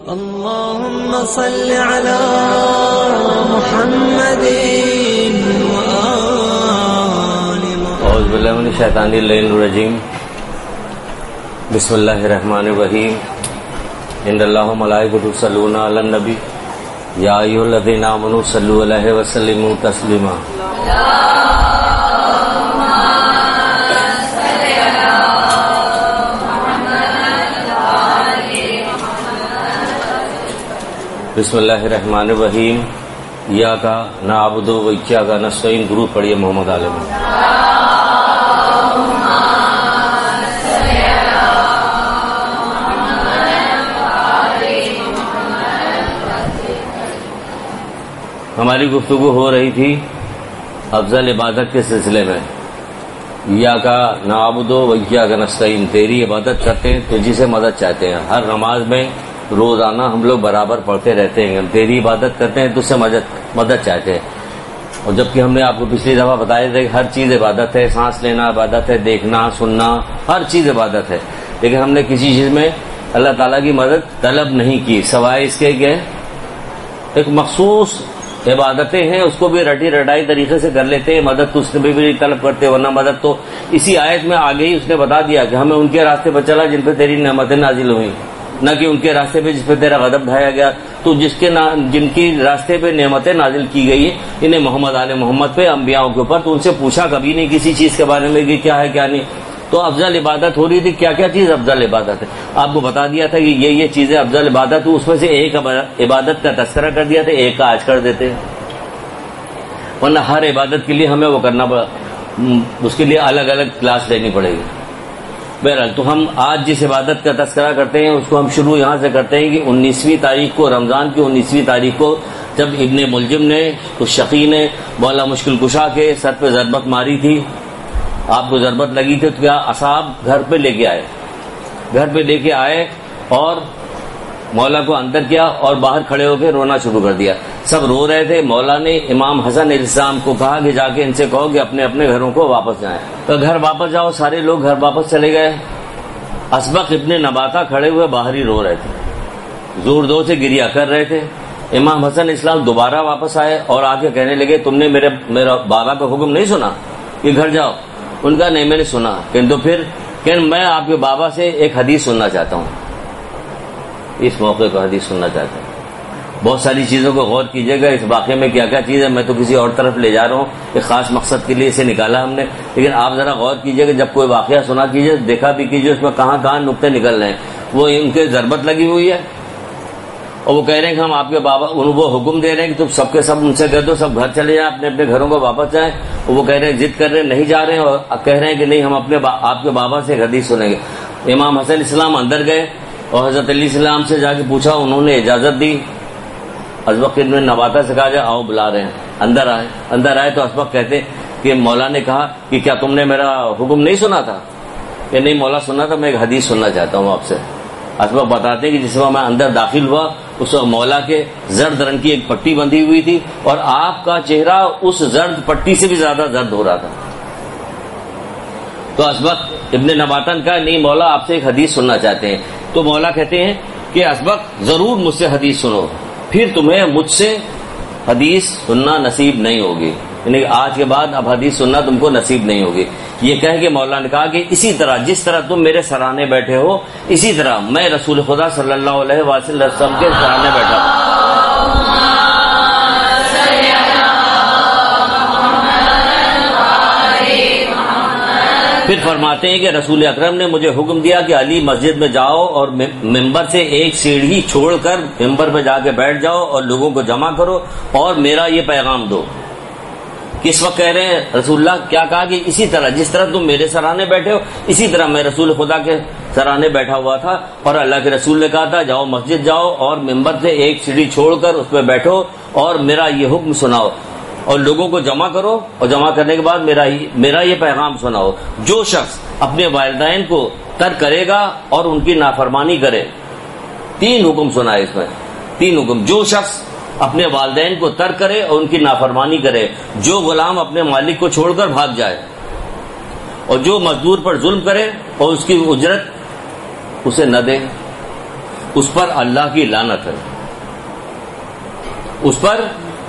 اللهم صل على محمد وآل محمد. اعوذ باللہ من الشیطان الرجیم. بسم اللہ الرحمن الرحیم. ان اللہ و ملائکۃ یصلون علی النبی یا ایھا الذین آمنوا صلوا علیہ وسلموا تسلیما. بسم اللہ الرحمن الرحیم. ایاک نعبد و ایاک نستعین. درود پڑھیے محمد عالم. ہماری گفتگو ہو رہی تھی افضل عبادت کے سلسلے میں. ایاک نعبد و ایاک نستعین. تیری عبادت کرتے ہیں، تجھی سے مدد چاہتے ہیں. ہر نماز میں روزانہ ہم لوگ برابر پڑھتے رہتے ہیں. ہم تیری عبادت کرتے ہیں، تجھ سے مدد چاہتے ہیں. اور جبکہ ہم نے آپ کو پچھلی دفعہ بتایا تھا کہ ہر چیز عبادت ہے. سانس لینا عبادت ہے، دیکھنا سننا ہر چیز عبادت ہے. لیکن ہم نے کسی چیز میں اللہ تعالیٰ کی مدد طلب نہیں کی سوائے اس کے کہ ایک مخصوص عبادتیں ہیں اس کو بھی رٹی رٹائی طریقے سے کر لیتے ہیں. مدد تو اس نے بھی طلب کرتے، ورنہ مدد تو اسی آیت میں آگے ہی اس نے بتا دیا کہ ہمیں ان کے راستے پر چلا جن پہ تیری نعمتیں نازل ہوئیں، نہ کہ ان کے راستے پہ جس پہ تیرا غضب ڈھایا گیا. تو جن کی راستے پہ نعمتیں نازل کی گئی انہیں محمد آل محمد پہ انبیاء کے اوپر، تو ان سے پوچھا کبھی نہیں کسی چیز کے بارے میں کہ کیا ہے کیا نہیں. تو افضل عبادت ہو رہی تھی. کیا کیا چیز افضل عبادت ہے آپ کو بتا دیا تھا کہ یہ چیزیں افضل عبادت. اس میں سے ایک عبادت کا تذکرہ کر دیا تھا، ایک کا آج کر دیتے ہیں. ورنہ ہر عبادت کے لیے ہمیں وہ کرنا پڑا، اس کے لیے الگ الگ کلاس لینی پڑے گی. بہرحال تو ہم آج جس عبادت کا تذکرہ کرتے ہیں اس کو ہم شروع یہاں سے کرتے ہیں کہ 19ویں تاریخ کو، رمضان کی 19ویں تاریخ کو، جب ابن ملجم نے اس شقی نے مولا مشکل کشا کے سر پہ ضربت ماری تھی، آپ کو ضربت لگی تھی، تو کیا اصحاب گھر پہ لے کے آئے اور مولا کو اندر کیا اور باہر کھڑے ہو کے رونا شروع کر دیا. سب رو رہے تھے. مولا نے امام حسن علیہ السلام کو کہا کہ جا کے ان سے کہو کہ اپنے اپنے گھروں کو واپس جائیں. تو گھر واپس جاؤ. سارے لوگ گھر واپس چلے گئے. اسبق ابن نباتہ کھڑے ہوئے باہر ہی رو رہے تھے، زور زور سے گریہ کر رہے تھے. امام حسن اسلام دوبارہ واپس آئے اور آ کے کہنے لگے تم نے میرا بابا کا حکم نہیں سنا کہ گھر جاؤ؟ ان کا نہیں، میں نے سنا. تو پھر کہ میں آپ کے بابا سے ایک حدیث سننا چاہتا ہوں. اس موقع پر حدیث سننا چاہتا ہوں. بہت ساری چیزوں کو غور کیجیے گا. اس واقعے میں کیا کیا چیز ہے میں تو کسی اور طرف لے جا رہا ہوں، ایک خاص مقصد کے لیے اسے نکالا ہم نے. لیکن آپ ذرا غور کیجیے کہ جب کوئی واقعہ سنا کیجیے، دیکھا بھی کیجیے اس میں کہاں کہاں نقطے نکل رہے ہیں. وہ ان کے ضربت لگی ہوئی ہے اور وہ کہہ رہے ہیں کہ ہم آپ کے بابا، وہ حکم دے رہے ہیں کہ تم سب کے سب ان سے کہہ دو سب گھر چلے جائیں، اپنے اپنے گھروں کو واپس جائیں. وہ کہہ رہے ہیں ضد کر رہے ہیں نہیں جا رہے ہیں اور کہہ رہے ہیں کہ نہیں ہم آپ کے بابا سے ایک حدیث سنیں گے. امام حسن اسلام اندر گئے اور حضرت علی السلام سے جا کے پوچھا. انہوں نے اجازت دی. اسبق ابن نباتہ سے کہا جائے آؤ بلا رہے ہیں. اندر آئے تو اسبق کہتے کہ مولا نے کہا کہ کیا تم نے میرا حکم نہیں سنا تھا؟ کہ نہیں مولا سنا تھا، میں ایک حدیث سننا چاہتا ہوں آپ سے. اسبق بتاتے کہ جس وقت میں اندر داخل ہوا اس وقت مولا کے زرد رنگ کی ایک پٹی بندھی ہوئی تھی اور آپ کا چہرہ اس زرد پٹی سے بھی زیادہ زرد ہو رہا تھا. تو اسبق ابن نباتہ نے کہا نہیں مولا آپ سے ایک حدیث سننا چاہتے ہیں. تو مولا کہتے ہیں کہ اسبق ضرور مجھ سے حدیث سنو، پھر تمہیں مجھ سے حدیث سننا نصیب نہیں ہوگی. یعنی آج کے بعد اب حدیث سننا تم کو نصیب نہیں ہوگی. یہ کہہ کے مولا نے کہا کہ اسی طرح جس طرح تم میرے سرانے بیٹھے ہو اسی طرح میں رسول خدا صلی اللہ علیہ وسلم کے سرانے بیٹھا ہوں. پھر فرماتے ہیں کہ رسول اکرم نے مجھے حکم دیا کہ علی مسجد میں جاؤ اور ممبر سے ایک سیڑھی چھوڑ کر ممبر پہ جا کے بیٹھ جاؤ اور لوگوں کو جمع کرو اور میرا یہ پیغام دو. کس وقت کہہ رہے ہیں رسول اللہ؟ کیا کہا کہ اسی طرح جس طرح تم میرے سرانے بیٹھے ہو اسی طرح میں رسول خدا کے سرانے بیٹھا ہوا تھا اور اللہ کے رسول نے کہا تھا جاؤ مسجد جاؤ اور ممبر سے ایک سیڑھی چھوڑ کر اس پہ بیٹھو اور میرا یہ حکم سناؤ اور لوگوں کو جمع کرو اور جمع کرنے کے بعد میرا یہ پیغام سناؤ. جو شخص اپنے والدین کو ترک کرے گا اور ان کی نافرمانی کرے، 3 حکم سنا ہے اس میں، 3 حکم. جو شخص اپنے والدین کو ترک کرے اور ان کی نافرمانی کرے، جو غلام اپنے مالک کو چھوڑ کر بھاگ جائے، اور جو مزدور پر ظلم کرے اور اس کی اجرت اسے نہ دے، اس پر اللہ کی لعنت ہے، اس پر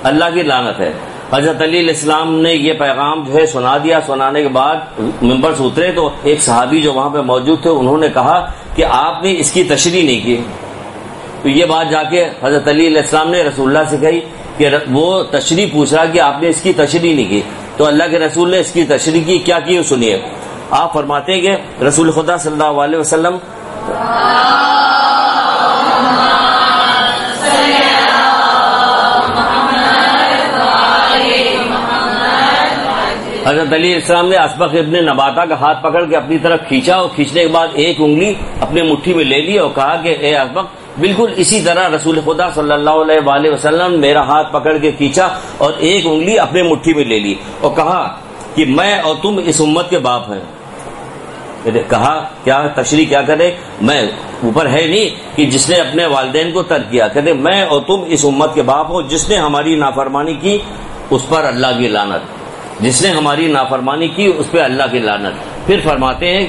اللہ کی لعنت ہے۔ حضرت علی علیہ السلام نے یہ پیغام جو ہے سنا دیا، سنانے کے بعد ممبر سے اترے تو ایک صحابی جو وہاں پہ موجود تھے انہوں نے کہا کہ آپ نے اس کی تشریح نہیں کی۔ تو یہ بات جا کے حضرت علی علیہ السلام نے رسول اللہ سے کہی کہ وہ تشریح پوچھ رہا کہ آپ نے اس کی تشریح نہیں کی، تو اللہ کے رسول نے اس کی تشریح کی، کیا کی سنیے۔ آپ فرماتے ہیں کہ رسول خدا صلی اللہ علیہ وسلم حضرت علی علیہ السلام نے اسبق ابن نباتہ کا ہاتھ پکڑ کے اپنی طرف کھینچا، اور کھینچنے کے بعد ایک انگلی اپنے مٹھی میں لے لی اور کہا کہ اے اسبق، بالکل اسی طرح رسول خدا صلی اللہ علیہ وآلہ وسلم میرا ہاتھ پکڑ کے کھینچا اور ایک انگلی اپنے مٹھی میں لے لی اور کہا کہ میں اور تم اس امت کے باپ ہیں۔ کہا کیا تشریح کیا کرے، میں اوپر ہے نہیں کہ جس نے اپنے والدین کو ترک کیا، کہتے میں اور تم اس امت کے باپ ہو، جس نے ہماری نافرمانی کی اس پر اللہ کی لعنت، جس نے ہماری نافرمانی کی اس پہ اللہ کی لعنت۔ پھر فرماتے ہیں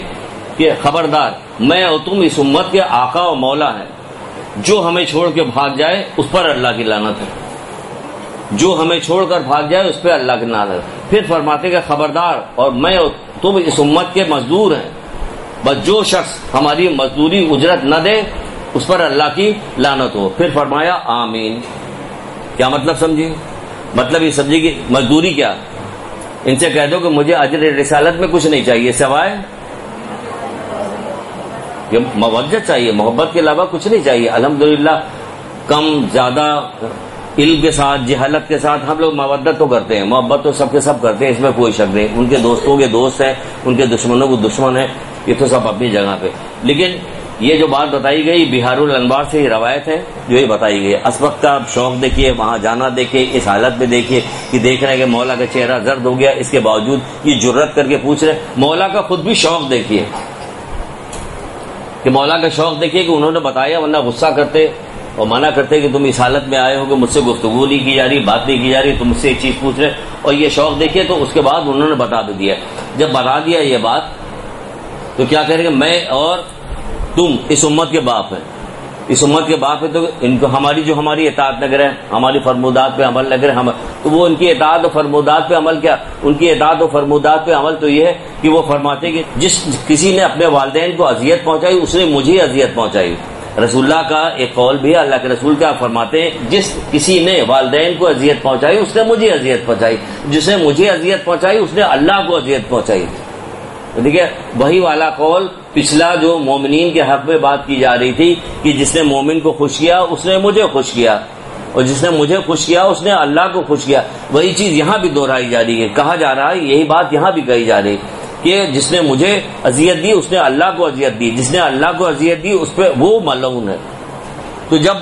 کہ خبردار، میں اور تم اس امت کے آقا و مولا ہیں، جو ہمیں چھوڑ کے بھاگ جائے اس پر اللہ کی لعنت ہے، جو ہمیں چھوڑ کر بھاگ جائے اس پہ اللہ کی لعنت ہے۔ پھر فرماتے کہ خبردار، اور میں اور تم اس امت کے مزدور ہیں، بس جو شخص ہماری مزدوری اجرت نہ دے اس پر اللہ کی لعنت ہو۔ پھر فرمایا آمین۔ کیا مطلب سمجھے؟ مطلب یہ سمجھے کہ مزدوری کیا، ان سے کہہ دو کہ مجھے اجر رسالت میں کچھ نہیں چاہیے سوائے کہ موجت چاہیے، محبت کے علاوہ کچھ نہیں چاہیے۔ الحمدللہ کم زیادہ علم کے ساتھ جہالت کے ساتھ ہم لوگ مودت تو کرتے ہیں، محبت تو سب کے سب کرتے ہیں، اس میں کوئی شک نہیں۔ ان کے دوستوں کے دوست ہیں، ان کے دشمنوں کو دشمن ہیں، یہ تو سب اپنی جگہ پہ۔ لیکن یہ جو بات بتائی گئی بہار الانوار سے یہ روایت ہے جو یہ بتائی گئی۔ اسبق کا شوق دیکھیے، وہاں جانا دیکھیے، اس حالت میں دیکھیے کہ دیکھ رہے ہیں کہ مولا کا چہرہ زرد ہو گیا، اس کے باوجود یہ جرت کر کے پوچھ رہے۔ مولا کا خود بھی شوق دیکھیے کہ مولا کا شوق دیکھیے کہ انہوں نے بتایا، ورنہ غصہ کرتے اور منع کرتے کہ تم اس حالت میں آئے ہو کہ مجھ سے گفتگو نہیں کی جا رہی، بات نہیں کی جا رہی، تم مجھ سے ایک چیز پوچھ رہے، اور یہ شوق دیکھیے۔ تو اس کے بعد انہوں نے بتا دیا۔ جب بتا دیا یہ بات تو کیا کہیں گے، میں اور تم اس امت کے باپ ہیں، اس امت کے باپ ہیں، تو ان کو ہماری اطاعت نہ کریں، ہماری فرمودات پہ عمل نہ کریں، تو وہ ان کی اطاعت و فرمودات پہ عمل کیا، ان کی اطاعت و فرمودات پہ عمل تو یہ ہے کہ وہ فرماتے کہ جس کسی نے اپنے والدین کو اذیت پہنچائی اس نے مجھے اذیت پہنچائی۔ رسول اللہ کا ایک قول بھی ہے، اللہ کے رسول کیا فرماتے ہیں، جس کسی نے والدین کو اذیت پہنچائی اس نے مجھے اذیت پہنچائی، جس نے مجھے اذیت پہنچائی اس نے اللہ کو اذیت پہنچائی۔ دیکھیے وہی والا قول پچھلا جو مومنین کے حق میں بات کی جا رہی تھی کہ جس نے مومن کو خوش کیا اس نے مجھے خوش کیا، اور جس نے مجھے خوش کیا اس نے اللہ کو خوش کیا، وہی چیز یہاں بھی دہرائی جا رہی ہے، کہا جا رہا ہے یہی بات یہاں بھی کہی جا رہی ہے کہ جس نے مجھے اذیت دی اس نے اللہ کو اذیت دی، جس نے اللہ کو اذیت دی اس پہ وہ ملعون ہے۔ تو جب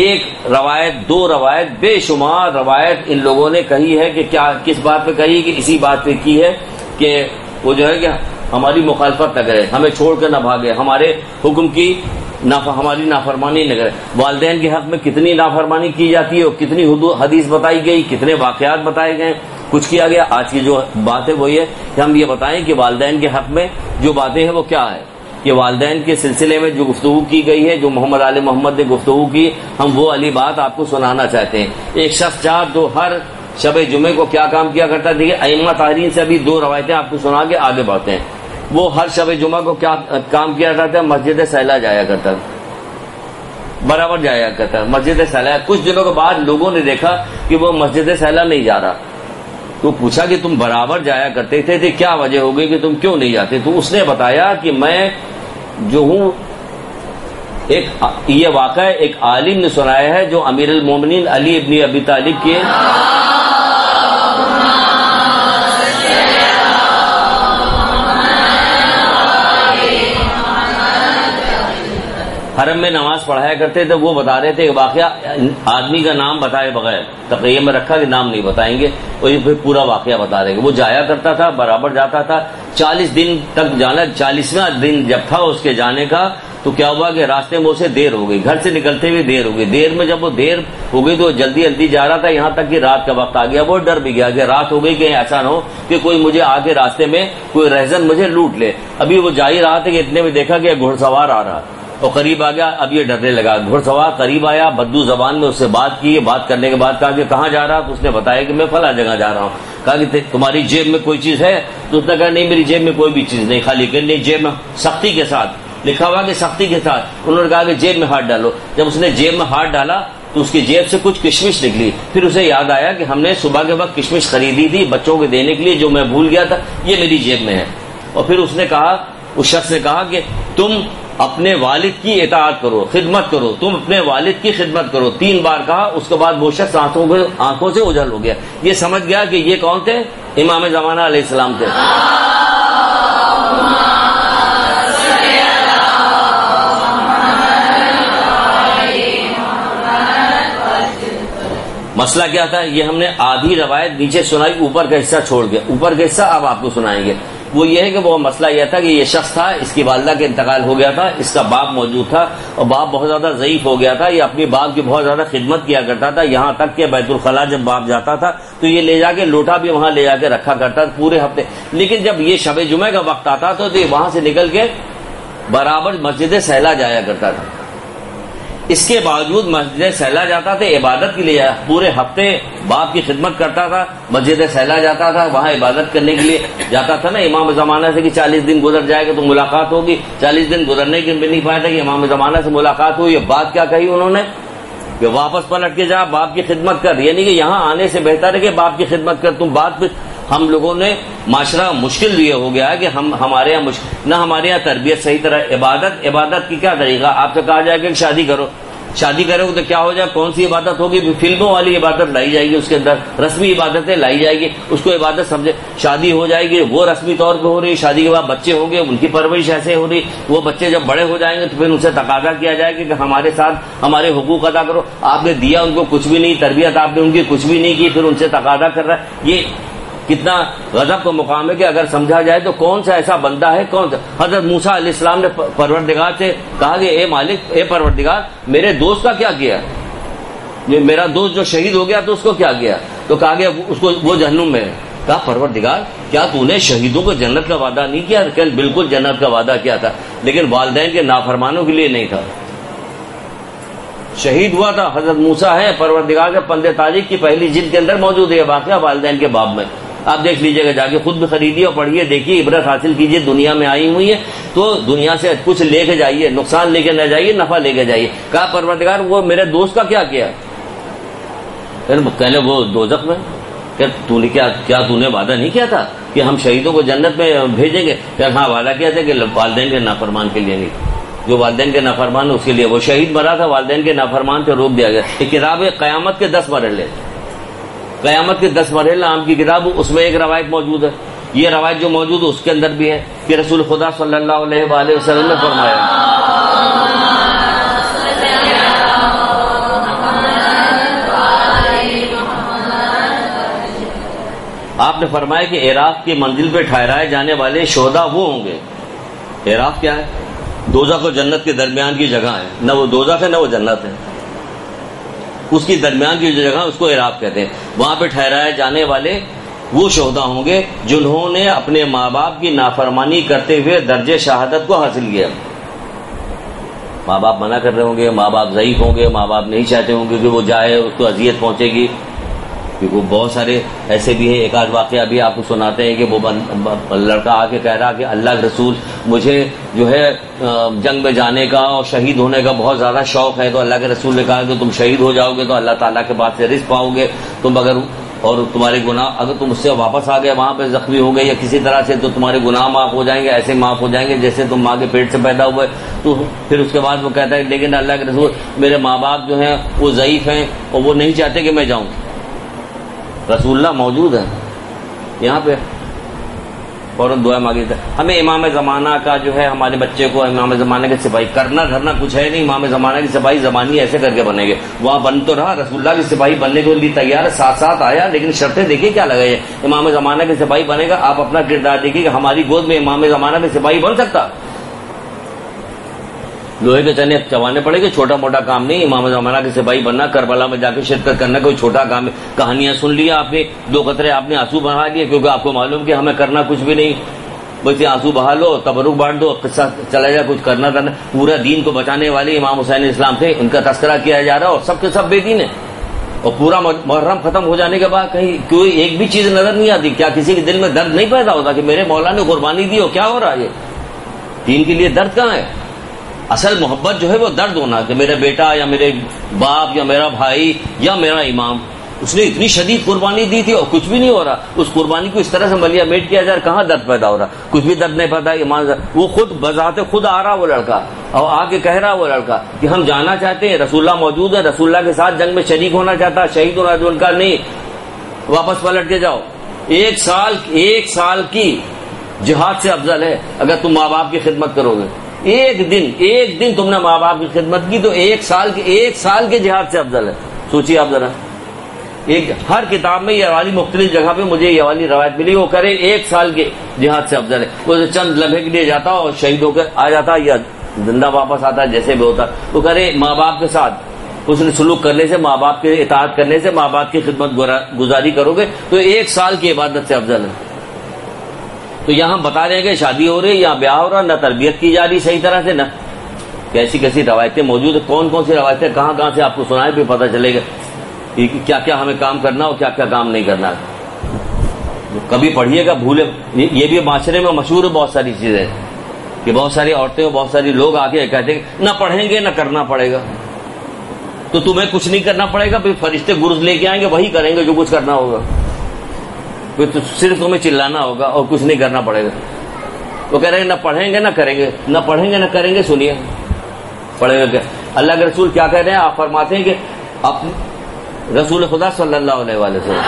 ایک روایت، دو روایت، بے شمار روایت ان لوگوں نے کہی ہے کہ کیا کس بات پہ کہی، کہ اسی بات پہ کی ہے کہ وہ جو ہے کہ ہماری مخالفت نہ کرے، ہمیں چھوڑ کر نہ بھاگے، ہمارے حکم کی ہماری نافرمانی نہ کرے۔ والدین کے حق میں کتنی نافرمانی کی جاتی ہے اور کتنی حدیث بتائی گئی، کتنے واقعات بتائے گئے، کچھ کیا گیا۔ آج کی جو بات ہے وہ یہ کہ ہم یہ بتائیں کہ والدین کے حق میں جو باتیں ہیں وہ کیا ہے، کہ والدین کے سلسلے میں جو گفتگو کی گئی ہے، جو محمد آل محمد نے گفتگو کی، ہم وہ علی بات آپ کو سنانا چاہتے ہیں۔ ایک شخص چاہ تو ہر شب جمعے کو کیا کام کیا کرتا ہے، دیکھیے ائمہ طاہرین سے ابھی دو روایتیں آپ کو سنا کے آگے بڑھتے ہیں۔ وہ ہر شب جمعہ کو کیا کام کیا کرتا ہے، مسجد سیلا جایا کرتا ہے، برابر جایا کرتا ہے مسجد سیلا۔ کچھ دنوں کے بعد لوگوں نے دیکھا کہ وہ مسجد سیلا نہیں جا رہا، تو پوچھا کہ تم برابر جایا کرتے تھے تو کیا وجہ ہو گئی کہ تم کیوں نہیں جاتے؟ تو اس نے بتایا کہ میں جو ہوں، یہ واقعہ ایک عالم نے سنایا ہے جو امیر المومنین علی ابن ابی طالب کے حرم میں نماز پڑھایا کرتے تھے۔ وہ بتا رہے تھے کہ واقعہ آدمی کا نام بتائے بغیر، تقریر میں رکھا کہ نام نہیں بتائیں گے، اور یہ پھر پورا واقعہ بتا رہے ہیں۔ وہ جایا کرتا تھا، برابر جاتا تھا، 40 دن تک جانا۔ 40واں دن جب تھا اس کے جانے کا تو کیا ہوا کہ راستے میں اسے دیر ہو گئی، گھر سے نکلتے ہوئے دیر ہو گئی۔ دیر میں جب وہ دیر ہو گئی تو جلدی جلدی جا رہا تھا، یہاں تک کہ رات کا وقت آ گیا۔ وہ ڈر بھی گیا کہ رات ہو گئی، کہیں ایسا نہ ہو کہ کوئی مجھے آ کے راستے میں کوئی رہزن مجھے لوٹ لے۔ ابھی وہ جا ہی رہا تھا کہ اتنے میں دیکھا کہ گھڑ سوار آ رہا، اور قریب آ گیا، اب یہ ڈرنے لگا. گھڑ سوار قریب آیا، بدو زبان میں اس سے بات کی. بات کرنے کے بعد کہا کہ کہاں جا رہا؟ تو اس نے بتایا کہ میں فلاں جگہ جا رہا ہوں. کہا کہ تمہاری جیب میں کوئی چیز ہے؟ تو اس نے کہا نہیں میری جیب میں کوئی بھی چیز نہیں، خالی کہ نہیں جیب میں سختی کے ساتھ لکھا ہوا کہ سختی کے ساتھ. انہوں نے کہا کہ جیب میں ہاتھ ڈالو. جب اس نے جیب میں ہاتھ ڈالا تو اس کی جیب سے کچھ کشمش نکلی. پھر اسے یاد آیا کہ ہم نے صبح کے وقت کشمش خریدی تھی بچوں کو دینے کے لیے، جو میں بھول گیا تھا، یہ میری جیب میں ہے. اور پھر اس نے کہا، اس شخص نے کہا کہ تم اپنے والد کی اطاعت کرو، خدمت کرو، تم اپنے والد کی خدمت کرو. 3 بار کہا. اس کے بعد وہ شخص آنکھوں سے اوجھل ہو گیا. یہ سمجھ گیا کہ یہ کون تھے؟ امام زمانہ علیہ السلام تھے. مسئلہ کیا تھا؟ یہ ہم نے آدھی روایت نیچے سنائی، اوپر کا حصہ چھوڑ گیا. اوپر کا حصہ اب آپ کو سنائیں گے. وہ یہ ہے کہ وہ مسئلہ یہ تھا کہ یہ شخص تھا، اس کی والدہ کا انتقال ہو گیا تھا، اس کا باپ موجود تھا اور باپ بہت زیادہ ضعیف ہو گیا تھا. یہ اپنی باپ کی بہت زیادہ خدمت کیا کرتا تھا، یہاں تک کہ بیت الخلاء جب باپ جاتا تھا تو یہ لے جا کے لوٹا بھی وہاں لے جا کے رکھا کرتا تھا پورے ہفتے. لیکن جب یہ شب جمعہ کا وقت آتا تو یہ وہاں سے نکل کے برابر مسجد سہلا جایا کرتا تھا. اس کے باوجود مسجد سہلا جاتا تھا عبادت کے لیے، پورے ہفتے باپ کی خدمت کرتا تھا، مسجد سہلا جاتا تھا، وہاں عبادت کرنے کے لیے جاتا تھا. نا امام زمانہ سے کہ 40 دن گزر جائے گا تو ملاقات ہوگی. 40 دن گزرنے کے بھی نہیں پایا تھا کہ امام زمانہ سے ملاقات ہوئی. یہ بات کیا کہی انہوں نے کہ واپس پلٹ کے جا، باپ کی خدمت کر. یعنی کہ یہاں آنے سے بہتر ہے کہ باپ کی خدمت کر. تم بات پہ ہم لوگوں نے معاشرہ مشکل یہ ہو گیا ہے کہ ہمارے یہاں نہ ہمارے یہاں تربیت صحیح طرح. عبادت کی کیا طریقہ؟ آپ سے کہا جائے کہ شادی کرو، شادی کرو گے تو کیا ہو جائے؟ کون سی عبادت ہوگی؟ فلموں والی عبادت لائی جائے گی، اس کے اندر رسمی عبادتیں لائی جائے گی، اس کو عبادت سمجھے. شادی ہو جائے گی وہ رسمی طور پہ ہو رہی، شادی کے بعد بچے ہوں گے ان کی پرورش ایسے ہو رہی. وہ بچے جب بڑے ہو جائیں گے تو پھر ان سے تقاضا کیا جائے گا کہ ہمارے ساتھ ہمارے حقوق ادا کرو. آپ نے دیا ان کو کچھ بھی نہیں، تربیت آپ نے ان کی کچھ بھی نہیں کی، پھر ان سے تقاضا کر رہا ہے. یہ کتنا غضب کا مقام ہے کہ اگر سمجھا جائے تو کون سا ایسا بندہ ہے، کون سا. حضرت موسیٰ علیہ السلام نے پروردگار سے کہا کہ اے مالک، اے پروردگار، میرے دوست کا کیا کیا؟ میرا دوست جو شہید ہو گیا تو اس کو کیا کیا؟ تو کہا گیا اس کو وہ جہنم میں ہے. کہا پروردگار کیا تو نے شہیدوں کو جنت کا وعدہ نہیں کیا؟ کہ بالکل جنت کا وعدہ کیا تھا، لیکن والدین کے نافرمانوں کے لیے نہیں تھا. شہید ہوا تھا حضرت موسیٰ ہے، پروردگار کے پندے تاریخ کی پہلی جلد کے اندر موجود ہے واقعہ والدین کے باب میں. آپ دیکھ لیجئے گا، جا کے خود بھی خریدیے اور پڑھیے، دیکھیے، عبرت حاصل کیجیے. دنیا میں آئی ہوئی ہے تو دنیا سے کچھ لے کے جائیے، نقصان لے کے نہ جائیے، نفع لے کے جائیے. کہا پروردگار وہ میرے دوست کا کیا کیا؟ کہنے وہ دوزخ میں. کہ تو نے کیا تو نے وعدہ نہیں کیا تھا کہ ہم شہیدوں کو جنت میں بھیجیں گے؟ کہ ہاں وعدہ کیا تھا کہ والدین کے نافرمان کے لیے نہیں. جو والدین کے نافرمان اس کے لیے، وہ شہید مرا تھا، والدین کے نافرمان سے روک دیا گیا. یہ کتاب ہے قیامت کے 10 مرحلے، قیامت کے 10 مرحلے نام کی کتاب. اس میں ایک روایت موجود ہے، یہ روایت جو موجود ہے اس کے اندر بھی ہے کہ رسول خدا صلی اللہ علیہ وآلہ وسلم نے فرمایا، آپ نے فرمایا کہ عراق کی منزل پہ ٹھہرائے جانے والے شہداء وہ ہوں گے. عراق کیا ہے؟ دوزخ و جنت کے درمیان کی جگہ ہے، نہ وہ دوزخ ہے نہ وہ جنت ہے، اس کی درمیان کی جو جگہ اس کو عراق کہتے ہیں. وہاں پہ ٹھہرائے جانے والے وہ شہداء ہوں گے جنہوں نے اپنے ماں باپ کی نافرمانی کرتے ہوئے درجے شہادت کو حاصل کیا. ماں باپ منع کر رہے ہوں گے، ماں باپ ضعیف ہوں گے، ماں باپ نہیں چاہتے ہوں گے کہ وہ جائے، اس کو اذیت پہنچے گی. کیونکہ بہت سارے ایسے بھی ہیں، ایک آدھ واقعہ بھی آپ کو سناتے ہیں کہ وہ لڑکا آ کے کہہ رہا کہ اللہ کے رسول مجھے جو ہے جنگ میں جانے کا اور شہید ہونے کا بہت زیادہ شوق ہے. تو اللہ کے رسول نے کہا کہ تم شہید ہو جاؤ گے تو اللہ تعالیٰ کے پاس سے رزق پاؤ گے، تم اگر اور تمہارے گناہ اگر تم اس سے واپس آ گئے وہاں پہ زخمی ہو گئے یا کسی طرح سے تو تمہارے گناہ معاف ہو جائیں گے، ایسے معاف ہو جائیں گے جیسے تم ماں کے پیٹ سے پیدا ہوئے. تو پھر اس کے بعد وہ کہتا ہے لیکن اللہ کے رسول میرے ماں باپ جو ہیں وہ ضعیف ہیں اور وہ نہیں چاہتے کہ میں جاؤں. رسول اللہ موجود ہے یہاں پہ، فوراً دعا مانگی تھا. ہمیں امام زمانہ کا جو ہے ہمارے بچے کو امام زمانہ کے سپاہی کرنا دھرنا کچھ ہے نہیں. امام زمانہ کی سپاہی زمانی ایسے کر کے بنے گے، وہاں بن تو رہا، رسول اللہ کی سپاہی بننے کے لیے تیار ہے، ساتھ ساتھ آیا، لیکن شرطیں دیکھیے کیا لگائی ہے. امام زمانہ کے سپاہی بنے گا، آپ اپنا کردار دیکھیے کہ ہماری گود میں امام زمانہ کے سپاہی بن سکتا؟ لوہے کے چنے چبانے پڑے گے، چھوٹا موٹا کام نہیں. امام زمانہ کے سپاہی بننا، کربلا میں جا کے شرکت کرنا کوئی چھوٹا کام ہے. کہانیاں سن لیا آپ نے، 2 قطرے آپ نے آنسو بہا دیے کیونکہ آپ کو معلوم کہ ہمیں کرنا کچھ بھی نہیں. بس آنسو بہا لو، تبرک بانٹ دو، قصہ چلا جائے، کچھ کرنا تھا. پورا دین کو بچانے والے امام حسین اسلام تھے، ان کا تذکرہ کیا جا رہا ہے اور سب کے سب بے دین ہیں. اور پورا محرم ختم ہو جانے کے بعد کہیں کوئی ایک بھی چیز نظر نہیں آتی. کیا کسی کے دل میں درد نہیں پیدا ہوتا کہ میرے مولا نے قربانی دی، اور کیا ہو رہا ہے؟ دین کے لیے درد کہاں ہے؟ اصل محبت جو ہے وہ درد ہونا، کہ میرا بیٹا یا میرے باپ یا میرا بھائی یا میرا امام، اس نے اتنی شدید قربانی دی تھی اور کچھ بھی نہیں ہو رہا. اس قربانی کو اس طرح سے ملیا میٹ کیا جائے، کہاں درد پیدا ہو رہا؟ کچھ بھی درد نہیں پیدا. ایمان وہ خود بذات خود آ رہا وہ لڑکا، اور آ کے کہہ رہا وہ لڑکا کہ ہم جانا چاہتے ہیں، رسول اللہ موجود ہے، رسول اللہ کے ساتھ جنگ میں شریک ہونا چاہتا ہے، شہید ہونا. جو ان کا نہیں، واپس پلٹ کے جاؤ. ایک سال کی جہاد سے افضل ہے اگر تم ماں باپ کی خدمت کرو گے. ایک دن تم نے ماں باپ کی خدمت کی تو ایک سال کے جہاد سے افضل ہے. سوچیے آپ ذرا. ہر کتاب میں یہ والی مختلف جگہ پہ مجھے یہ والی روایت ملی، وہ کرے 1 سال کے جہاد سے افضل ہے. وہ چند لمحے کے لیے جاتا اور شہید ہو کر آ جاتا یا زندہ واپس آتا جیسے بھی ہوتا. وہ کرے ماں باپ کے ساتھ حسن سلوک کرنے سے، ماں باپ کے اطاعت کرنے سے، ماں باپ کی خدمت گزاری کرو گے تو 1 سال کی عبادت سے افضل ہے. تو یہاں بتا رہے ہیں کہ شادی ہو رہی ہے یا بیاہ ہو رہا، نہ تربیت کی جا رہی صحیح طرح سے، نہ کیسی روایتیں موجود ہیں. کون سی روایتیں کہاں سے آپ کو سنائے پھر پتہ چلے گا کیا کیا ہمیں کام کرنا اور کیا کیا کام نہیں کرنا. کبھی پڑھیے گا بھولے. یہ بھی معاشرے میں مشہور ہے بہت ساری چیزیں کہ بہت ساری عورتیں اور بہت ساری لوگ آگے کہتے ہیں نہ پڑھیں گے نہ کرنا پڑے گا. تو تمہیں کچھ نہیں کرنا پڑے گا، پھر فرشتے گرز لے کے آئیں گے، وہی کریں گے جو کچھ کرنا ہوگا. پھر تو صرف تمہیں چلانا ہوگا اور کچھ نہیں کرنا پڑے گا. وہ کہہ رہے ہیں نہ پڑھیں گے نہ کریں گے، نہ پڑھیں گے نہ کریں گے. سنیے پڑھیں گے کیا؟ اللہ کے رسول کیا کہہ رہے ہیں؟ آپ فرماتے ہیں کہ رسول خدا صلی اللہ علیہ وسلم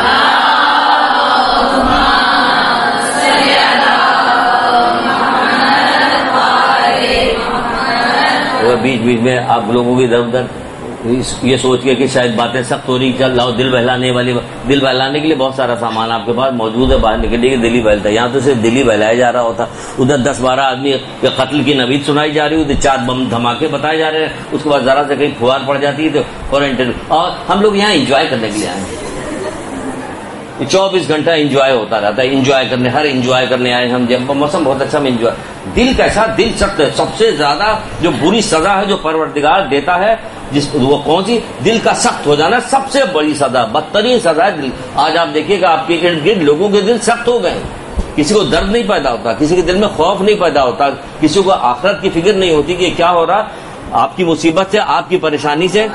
بیچ میں آپ لوگوں کی ادھر ادھر یہ سوچ کے کہ شاید باتیں سخت ہو رہی، چل لاؤ دل بہلانے کے لیے بہت سارا سامان آپ کے پاس موجود ہے، باہر نکلنے کے دل ہی بہلتا ہے. یہاں تو صرف دل ہی بہلایا جا رہا ہوتا. ادھر 10-12 آدمی کے قتل کی نوید سنائی جا رہی ہوتی، 4 بم دھماکے بتائے جا رہے ہیں، اس کے بعد ذرا سے کہیں پھوار پڑ جاتی ہے تو فوراً انٹرویو. اور ہم لوگ یہاں انجوائے کرنے کے لیے آئے ہیں. 24 گھنٹہ انجوائے ہوتا رہتا ہے. انجوائے کرنے آئے ہم. جب موسم بہت اچھا، میں انجوائے. دل کیسا؟ دل سخت ہے. سب سے زیادہ جو بری سزا ہے جو پروردگار دیتا ہے وہ کون سی؟ دل کا سخت ہو جانا سب سے بڑی سزا، بدترین سزا ہے دل. آج آپ دیکھیے گا آپ کے ارد گرد لوگوں کے دل سخت ہو گئے. کسی کو درد نہیں پیدا ہوتا، کسی کے دل میں خوف نہیں پیدا ہوتا، کسی کو آخرت کی فکر نہیں ہوتی کہ کیا ہو رہا آپ کی مصیبت سے، آپ کی پریشانی سے.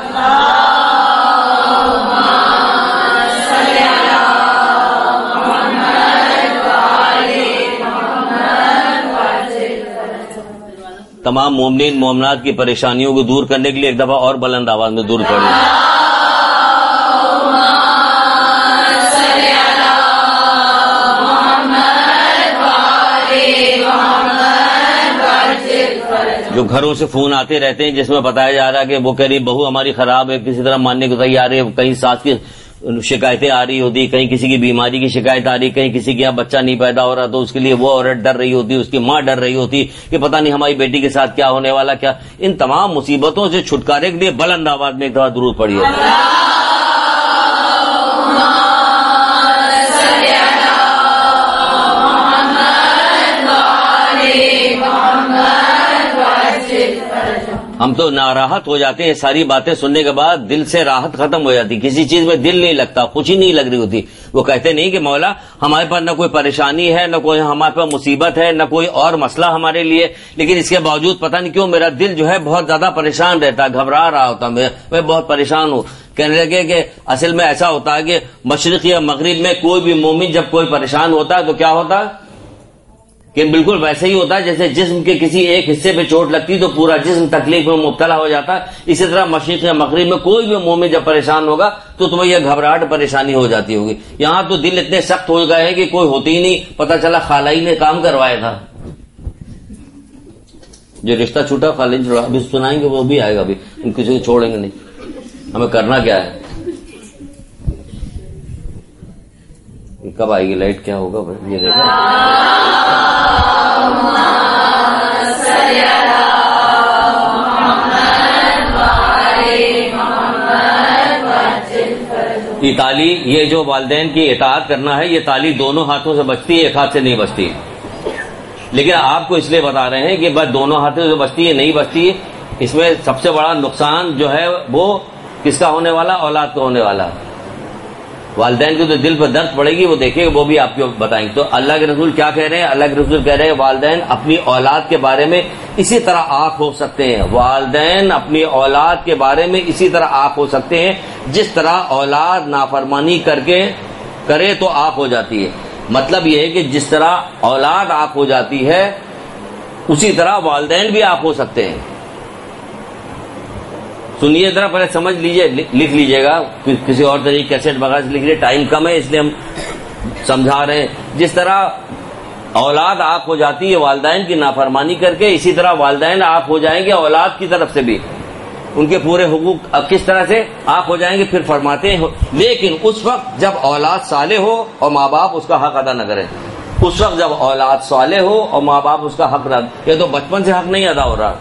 تمام مومنین مومنات کی پریشانیوں کو دور کرنے کے لیے ایک دفعہ اور بلند آواز میں دور پڑھیں. جو گھروں سے فون آتے رہتے ہیں جس میں بتایا جا رہا ہے کہ وہ کہہ رہی بہو ہماری خراب ہے، کسی طرح ماننے کو تیار ہے، کہیں ساس کی شکایتیں آ رہی ہوتی، کہیں کسی کی بیماری کی شکایت آ رہی، کہیں کسی کے یہاں بچہ نہیں پیدا ہو رہا تو اس کے لیے وہ عورت ڈر رہی ہوتی، اس کی ماں ڈر رہی ہوتی کہ پتہ نہیں ہماری بیٹی کے ساتھ کیا ہونے والا. کیا ان تمام مصیبتوں سے چھٹکارے کے لیے بلند آواز میں ایک دفعہ درود پڑھیے. ہم تو ناراحت ہو جاتے ہیں ساری باتیں سننے کے بعد، دل سے راحت ختم ہو جاتی، کسی چیز میں دل نہیں لگتا، خوشی نہیں لگ رہی ہوتی. وہ کہتے نہیں کہ مولا ہمارے پاس نہ کوئی پریشانی ہے، نہ کوئی ہمارے پاس مصیبت ہے، نہ کوئی اور مسئلہ ہمارے لیے، لیکن اس کے باوجود پتہ نہیں کیوں میرا دل جو ہے بہت زیادہ پریشان رہتا، گھبرا رہا ہوتا، میں بہت پریشان ہوں. کہنے لگے کہ اصل میں ایسا ہوتا ہے کہ مشرق یا مغرب میں کوئی بھی مومن جب کوئی پریشان ہوتا ہے تو کیا ہوتا ہے کہ بالکل ویسے ہی ہوتا ہے جیسے جسم کے کسی ایک حصے پہ چوٹ لگتی تو پورا جسم تکلیف میں مبتلا ہو جاتا ہے. اسی طرح مشرق یا مغرب میں کوئی بھی مومن جب پریشان ہوگا تو تمہیں یہ گھبراہٹ پریشانی ہو جاتی ہوگی. یہاں تو دل اتنے سخت ہو گئے ہیں کہ کوئی ہوتی ہی نہیں، پتہ چلا خالائی نے کام کروایا تھا. جو رشتہ چھوٹا خالائی چھوڑا، ابھی سنائیں گے وہ بھی آئے گا، ابھی ہم کسی کو چھوڑیں گے نہیں. ہمیں کرنا کیا ہے؟ کب آئے گی لائٹ؟ کیا ہوگا یہ دیکھا. یہ تالی، یہ جو والدین کی اطاعت کرنا ہے، یہ تالی دونوں ہاتھوں سے بجتی ہے، ایک ہاتھ سے نہیں بجتی. لیکن آپ کو اس لیے بتا رہے ہیں کہ بس دونوں ہاتھوں سے بچتی ہے نہیں بچتی ہے. اس میں سب سے بڑا نقصان جو ہے وہ کس کا ہونے والا؟ اولاد کا ہونے والا. والدین کو تو دل پہ درد پڑے گی، وہ دیکھیں گے، وہ بھی آپ کو بتائیں گے. تو اللہ کے رسول کیا کہہ رہے ہیں؟ اللہ کے رسول کہہ رہے ہیں والدین اپنی اولاد کے بارے میں اسی طرح آنکھ ہو سکتے ہیں. والدین اپنی اولاد کے بارے میں اسی طرح آنکھ ہو سکتے ہیں جس طرح اولاد نافرمانی کرے تو آنکھ ہو جاتی ہے. مطلب یہ ہے کہ جس طرح اولاد آنکھ ہو جاتی ہے اسی طرح والدین بھی آنکھ ہو سکتے ہیں. سنیے ذرا پہلے سمجھ لیجئے، لکھ لیجئے گا، کسی اور طریقے کیسٹ وغیرہ سے لکھ لیجیے، ٹائم کم ہے اس لیے ہم سمجھا رہے ہیں. جس طرح اولاد آنکھ ہو جاتی ہے والدین کی نافرمانی کر کے، اسی طرح والدین آنکھ ہو جائیں گے اولاد کی طرف سے بھی، ان کے پورے حقوق اب کس طرح سے آنکھ ہو جائیں گے. پھر فرماتے ہیں لیکن اس وقت جب اولاد صالح ہو اور ماں باپ اس کا حق ادا نہ کریں. اس وقت جب اولاد صالح ہو اور ماں باپ اس کا حق نہ، یہ تو بچپن سے حق نہیں ادا ہو رہا.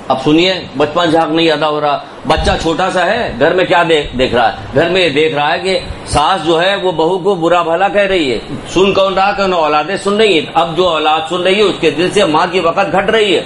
اب سنیے، بچپن سے حق نہیں ادا ہو رہا. بچہ چھوٹا سا ہے، گھر میں کیا دیکھ رہا ہے؟ گھر میں یہ دیکھ رہا ہے کہ ساس جو ہے وہ بہو کو برا بھلا کہہ رہی ہے. سن کون رہا کہ انہیں اولادیں سن رہی ہیں. اب جو اولاد سن رہی ہے اس کے دل سے ماں کی وقت گھٹ رہی ہے،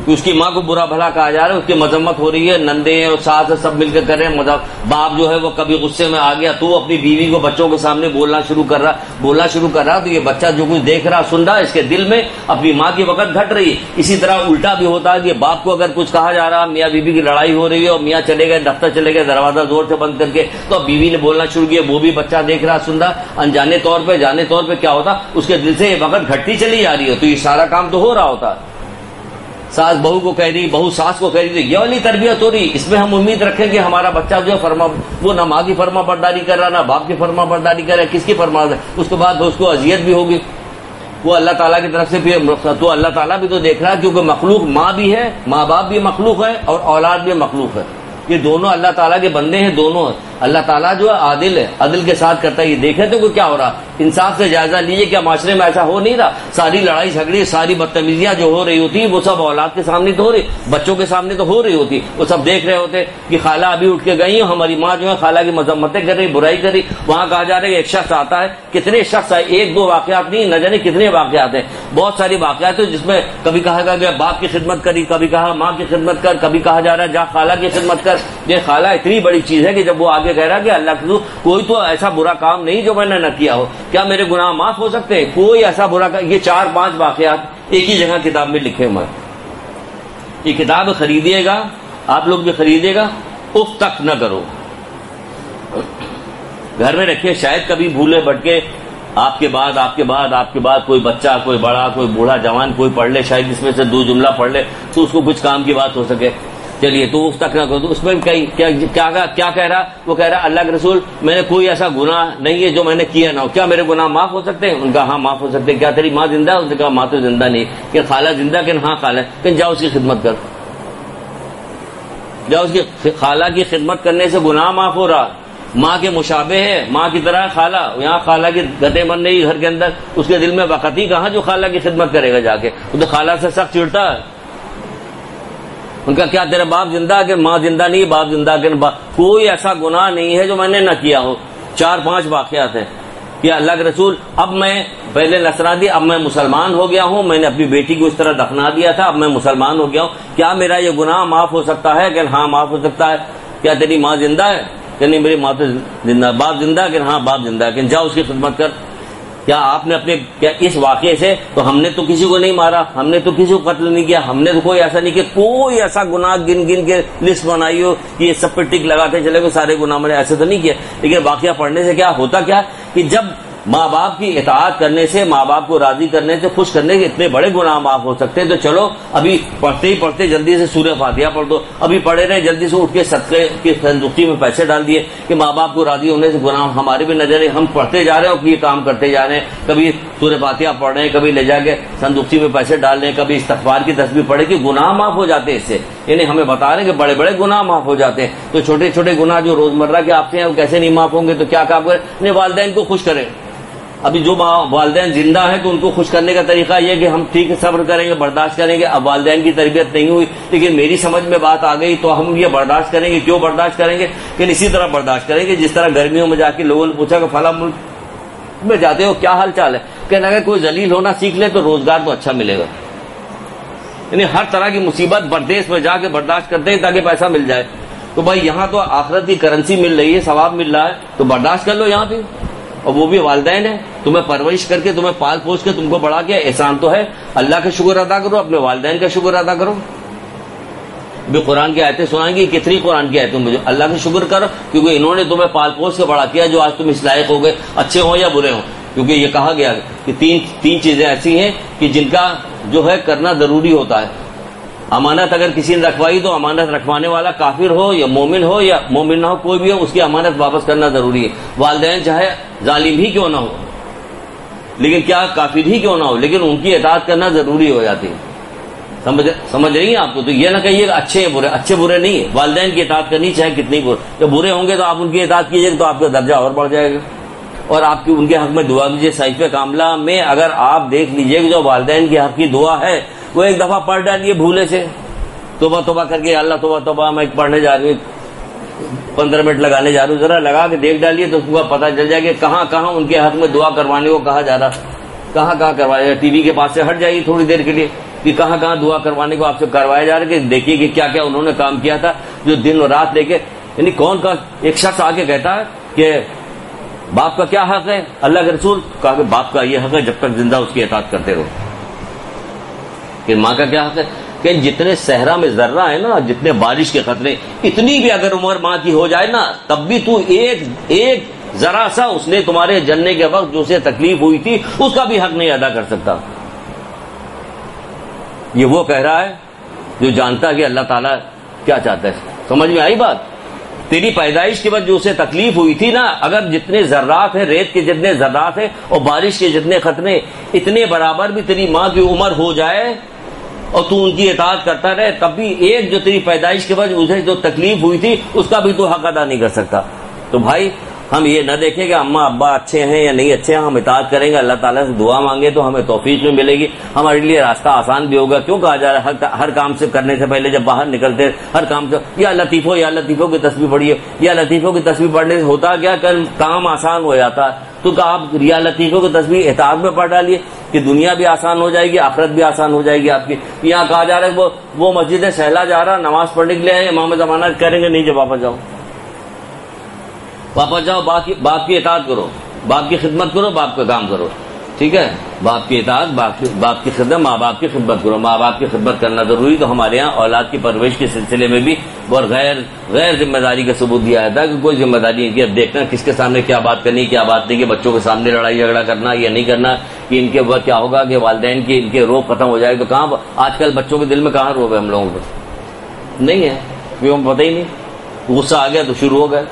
اس کی ماں کو برا بھلا کہا جا رہا ہے، اس کی مذمت ہو رہی ہے، نندے اور ساس سب مل کے کر رہے ہیں. باپ جو ہے وہ کبھی غصے میں آ گیا تو اپنی بیوی کو بچوں کے سامنے بولنا شروع کر رہا تو یہ بچہ جو کچھ دیکھ رہا سن رہا، اس کے دل میں اپنی ماں کی وقت گھٹ رہی ہے. اسی طرح الٹا بھی ہوتا ہے کہ باپ کو اگر کچھ کہا جا رہا، میاں بیوی کی لڑائی ہو رہی ہے اور میاں چلے گئے دفتر چلے گئے دروازہ زور سے بند کر کے، تو اب بیوی نے بولنا شروع کیا، وہ بھی بچہ دیکھ رہا سن رہا، انجانے طور پہ جانے طور پہ کیا ہوتا اس کے دل سے یہ وقت گھٹتی چلی جا رہی ہے. تو یہ سارا کام تو ہو رہا ہوتا. ساس بہو کو کہہ رہی، بہو ساس کو کہہ رہی، یہ والی تربیت ہو رہی. اس میں ہم امید رکھیں کہ ہمارا بچہ جو ہے وہ نہ ماں کی فرما برداری کر رہا، نہ باپ کی فرما برداری کر رہا. کس کی فرما؟ اس کے بعد اس کو اذیت بھی ہوگی. وہ اللہ تعالیٰ کی طرف سے بھی، تو اللہ تعالیٰ بھی تو دیکھ رہا ہے کیونکہ مخلوق ماں بھی ہے، ماں باپ بھی مخلوق ہے اور اولاد بھی مخلوق ہے. یہ دونوں اللہ تعالیٰ کے بندے ہیں، دونوں. اللہ تعالیٰ جو ہے عادل ہے، عدل کے ساتھ کرتا ہے. یہ دیکھیں تو کیا ہو رہا، انصاف سے جائزہ لیجیے. کیا معاشرے میں ایسا ہو نہیں رہا؟ ساری لڑائی جھگڑی، ساری بدتمیزیاں جو ہو رہی ہوتی وہ سب اولاد کے سامنے تو ہو رہی، بچوں کے سامنے تو ہو رہی ہوتی. وہ سب دیکھ رہے ہوتے کہ خالہ ابھی اٹھ کے گئی، ہماری ماں جو ہے خالہ کی مذمتیں کر رہی، برائی کر رہی. وہاں کہا جا رہا ہے کہ ایک شخص آتا ہے. کتنے شخص آئے؟ ایک دو واقعات نہیں، نہ جانے کتنے واقعات ہیں. بہت ساری واقعات ہیں جس میں کبھی کہا گا کہ باپ کی خدمت کری، کبھی کہا ماں کی خدمت کر، کبھی کہا جا رہا ہے جا خالہ کی خدمت کر. یہ خالہ اتنی بڑی چیز ہے کہ جب وہ آگے کہہ رہا کہ اللہ کے کوئی تو ایسا برا کام نہیں جو میں نے نہ کیا ہو، کیا میرے گناہ معاف ہو سکتے ہیں؟ کوئی ایسا برا کام. یہ 4-5 واقعات ایک ہی جگہ کتاب میں لکھے ہوئے. یہ کتاب خریدیے گا، آپ لوگ بھی خریدیے گا، اف تک نہ کرو، گھر میں رکھیے. شاید کبھی بھولے بھٹکے آپ کے بعد کوئی بچہ، کوئی بڑا، کوئی بوڑھا، جوان کوئی پڑھ لے، شاید اس میں سے 2 جملہ پڑھ لے تو اس کو کچھ کام کی بات ہو سکے. چلیے تو اس تک نہ کرو. اس میں کیا کہہ رہا؟ وہ کہہ رہا اللہ کے رسول میں نے کوئی ایسا گناہ نہیں ہے جو میں نے کیا نہ ہو، کیا میرے گناہ معاف ہو سکتے ہیں؟ ان کا ہاں معاف ہو سکتے ہیں. کیا تیری ماں زندہ ہے؟ اس نے کہا ماں تو زندہ نہیں. کہ خالہ زندہ؟ کہ ہاں خالہ. کہ جاؤ اس کی خدمت کر، جاؤ اس کی خالہ کی خدمت کرنے سے گناہ معاف ہو رہا. ماں کے مشابہ ہے، ماں کی طرح خالہ. یہاں خالہ کی گدے بن رہی گھر کے اندر، اس کے دل میں وقت ہی کہاں جو خالہ کی خدمت کرے گا جا کے. وہ تو خالہ سے سخت چڑھتا ہے. ان کا کیا تیرا باپ زندہ کہ ماں زندہ نہیں، باپ زندہ کہ کوئی ایسا گناہ نہیں ہے جو میں نے نہ کیا ہو. 4-5 واقعات ہیں کہ اللہ کے رسول اب میں پہلے نصرانی، اب میں مسلمان ہو گیا ہوں، میں نے اپنی بیٹی کو اس طرح دفنا دیا تھا، اب میں مسلمان ہو گیا ہوں، کیا میرا یہ گناہ معاف ہو سکتا ہے؟ کہ ہاں معاف ہو سکتا ہے. کیا تیری ماں زندہ ہے؟ کہ نہیں میری ماں تو زندہ. باپ زندہ؟ کہ ہاں باپ زندہ. کہ جاؤ اس کی خدمت کر. کیا آپ نے اپنے کیا اس واقعے سے تو ہم نے تو کسی کو نہیں مارا، ہم نے تو کسی کو قتل نہیں کیا، ہم نے تو کوئی ایسا نہیں کہ کوئی ایسا گناہ گن کے لسٹ بنائی ہو کہ یہ سب پہ ٹک لگاتے چلے گئے سارے گناہ میں نے ایسے تو نہیں کیا. لیکن واقعہ پڑھنے سے کیا ہوتا کیا کہ جب ماں باپ کی اطاعت کرنے سے، ماں باپ کو راضی کرنے سے، خوش کرنے کے اتنے بڑے گناہ معاف ہو سکتے ہیں. تو چلو ابھی پڑھتے جلدی سے سورہ فاتحہ پڑھ دو، ابھی پڑھے رہے جلدی سے اٹھ کے صدقے کی صندوقی میں پیسے ڈال دیے کہ ماں باپ کو راضی ہونے سے گناہ ہمارے بھی نظر ہے. ہم پڑھتے جا رہے ہیں اور یہ کام کرتے جا رہے ہیں، کبھی سورہ فاتحہ پڑھ رہے ہیں، کبھی لے جا کے صندوقی میں پیسے ڈال رہے ہیں، کبھی استغفار کی تسبیح پڑھے کہ گناہ معاف ہو جاتے ہیں اس سے. یعنی ہمیں بتا رہے ہیں کہ بڑے بڑے گناہ معاف ہو جاتے ہیں. تو چھوٹے چھوٹے گناہ جو روزمرہ کے آپ سے ہیں وہ کیسے نہیں معاف ہوں گے؟ تو کیا کام کریں؟ اپنے والدین کو خوش کریں. ابھی جو والدین زندہ ہیں تو ان کو خوش کرنے کا طریقہ یہ کہ ہم ٹھیک ہے صبر کریں گے، برداشت کریں گے. اب والدین کی تربیت نہیں ہوئی لیکن میری سمجھ میں بات آ گئی تو ہم یہ برداشت کریں گے. کیوں برداشت کریں گے؟ کہ اسی طرح برداشت کریں گے جس طرح گرمیوں میں جا کے لوگوں نے پوچھا کہ فلاں ملک میں جاتے ہو کیا حال چال ہے, کہنے لگا کوئی ذلیل ہونا سیکھ لے تو روزگار تو اچھا ملے گا. یعنی ہر طرح کی مصیبت پردیس میں جا کے برداشت کرتے ہیں تاکہ پیسہ مل جائے. تو بھائی یہاں تو آخرت کی کرنسی مل رہی ہے, ثواب مل رہا ہے, تو برداشت کر لو یہاں پہ. اور وہ بھی والدین ہیں, تمہیں پرورش کر کے تمہیں پال پوس کے تم کو بڑھا کے, احسان تو ہے, اللہ کا شکر ادا کرو, اپنے والدین کا شکر ادا کرو. بھی قرآن کی آیتیں سنائیں گی, کتنی قرآن کی آیتیں, مجھے اللہ کا شکر کرو کیونکہ انہوں نے تمہیں پال پوس کے بڑا کیا جو آج تم اس لائق ہو گئے, اچھے ہوں یا برے ہوں. کیونکہ یہ کہا گیا کہ تین چیزیں ایسی ہیں کہ جن کا جو ہے کرنا ضروری ہوتا ہے. امانت اگر کسی نے رکھوائی تو امانت رکھوانے والا کافر ہو یا مومن نہ ہو, کوئی بھی ہو, اس کی امانت واپس کرنا ضروری ہے. والدین چاہے ظالم ہی کیوں نہ ہو, لیکن کیا کافر ہی کیوں نہ ہو, لیکن ان کی اطاعت کرنا ضروری ہو جاتی ہے. سمجھ رہی ہیں آپ کو؟ تو یہ نہ کہیے کہ اچھے برے, اچھے برے نہیں ہے, والدین کی اطاعت کرنی چاہے کتنی برے. جب برے ہوں گے تو آپ ان کی اطاعت کیجیے تو آپ کا درجہ اور بڑھ جائے گا. اور آپ کی ان کے حق میں دعا کیجیے. صحیفہ کاملہ میں اگر آپ دیکھ لیجئے کہ جو والدین کے حق کی دعا ہے وہ ایک دفعہ پڑھ ڈالیے بھولے سے, توبہ کر کے, اللہ توبہ میں پڑھنے جا رہی ہوں, 15 منٹ لگانے جا رہی ہوں, ذرا لگا کے دیکھ ڈالیے تو اس کو پتہ چل جائے کہ کہاں ان کے حق میں دعا کروانے کو کہا جا رہا, کہاں کروایا. ٹی وی کے پاس سے ہٹ جائیے تھوڑی دیر کے لیے کہ کہاں دعا کروانے کو آپ سے کروایا جا رہا ہے, کہ دیکھیے کہ کیا کیا انہوں نے کام کیا تھا جو دن اور رات لے کے. یعنی کون کا ایک شخص آ کے کہتا ہے کہ باپ کا کیا حق ہے, اللہ کے رسول کہا کہ باپ کا یہ حق ہے جب تک زندہ اس کی اطاعت کرتے رہو. کہ ماں کا کیا حق ہے, کہ جتنے صحرا میں ذرہ ہے نا, جتنے بارش کے قطرے, اتنی بھی اگر عمر ماں کی ہو جائے نا, تب بھی تو ایک ذرا سا اس نے تمہارے جننے کے وقت جو اسے تکلیف ہوئی تھی اس کا بھی حق نہیں ادا کر سکتا. یہ وہ کہہ رہا ہے جو جانتا کہ اللہ تعالیٰ کیا چاہتا ہے. سمجھ میں آئی بات؟ تیری پیدائش کے بعد جو اسے تکلیف ہوئی تھی نا, اگر جتنے ذرات ہیں, ریت کے جتنے ذرات ہیں اور بارش کے جتنے قطرے, اتنے برابر بھی تیری ماں کی عمر ہو جائے اور تو ان کی اطاعت کرتا رہے, تب بھی ایک جو تیری پیدائش کے بعد اسے جو تکلیف ہوئی تھی اس کا بھی تو حق ادا نہیں کر سکتا. تو بھائی ہم یہ نہ دیکھیں کہ اماں ابا اچھے ہیں یا نہیں اچھے ہیں, ہم اطاعت کریں گے, اللہ تعالیٰ سے دعا مانگے تو ہمیں توفیق میں ملے گی, ہمارے لیے راستہ آسان بھی ہوگا. کیوں کہا جا رہا ہے ہر کام سے کرنے سے پہلے جب باہر نکلتے ہر کام سے یا لطیفوں کی تسبیح پڑھیے, یا لطیفوں کی تسبیح پڑھنے سے ہوتا کیا, کام آسان ہو جاتا ہے. تو کہ آپ یا لطیفوں کی تسبیح اطاعت میں پڑھ ڈالیے کہ دنیا بھی آسان ہو جائے گی, آخرت بھی آسان ہو جائے گی آپ کی. یہاں کہا جا رہا ہے وہ مسجد سہلا جا رہا, نماز پڑھنے کے لیے امام زمانہ کریں گے نہیں, جب واپس جاؤ باپ کی اطاعت کرو, باپ کی خدمت کرو, باپ کا کام کرو. ٹھیک ہے, باپ کی اطاعت, باپ کی خدمت, ماں باپ کی خدمت کرو. ماں باپ کی خدمت کرنا ضروری. تو ہمارے یہاں اولاد کی پرورش کے سلسلے میں بھی اور غیر ذمہ داری کا ثبوت دیا جاتا ہے کہ کوئی ذمہ داری نہیں. اب دیکھنا کس کے سامنے کیا بات کرنی, کیا بات نہیں, کہ بچوں کے سامنے لڑائی جھگڑا کرنا یا نہیں کرنا, کہ ان کے وقت کیا ہوگا کہ والدین کی ان کے روب ختم ہو جائے. تو کہاں آج کل بچوں کے دل میں کہاں روب ہے ہم لوگوں کو, نہیں ہے, کیوں ہم پتہ ہی نہیں. غصہ آ گیا تو شروع ہو گئے,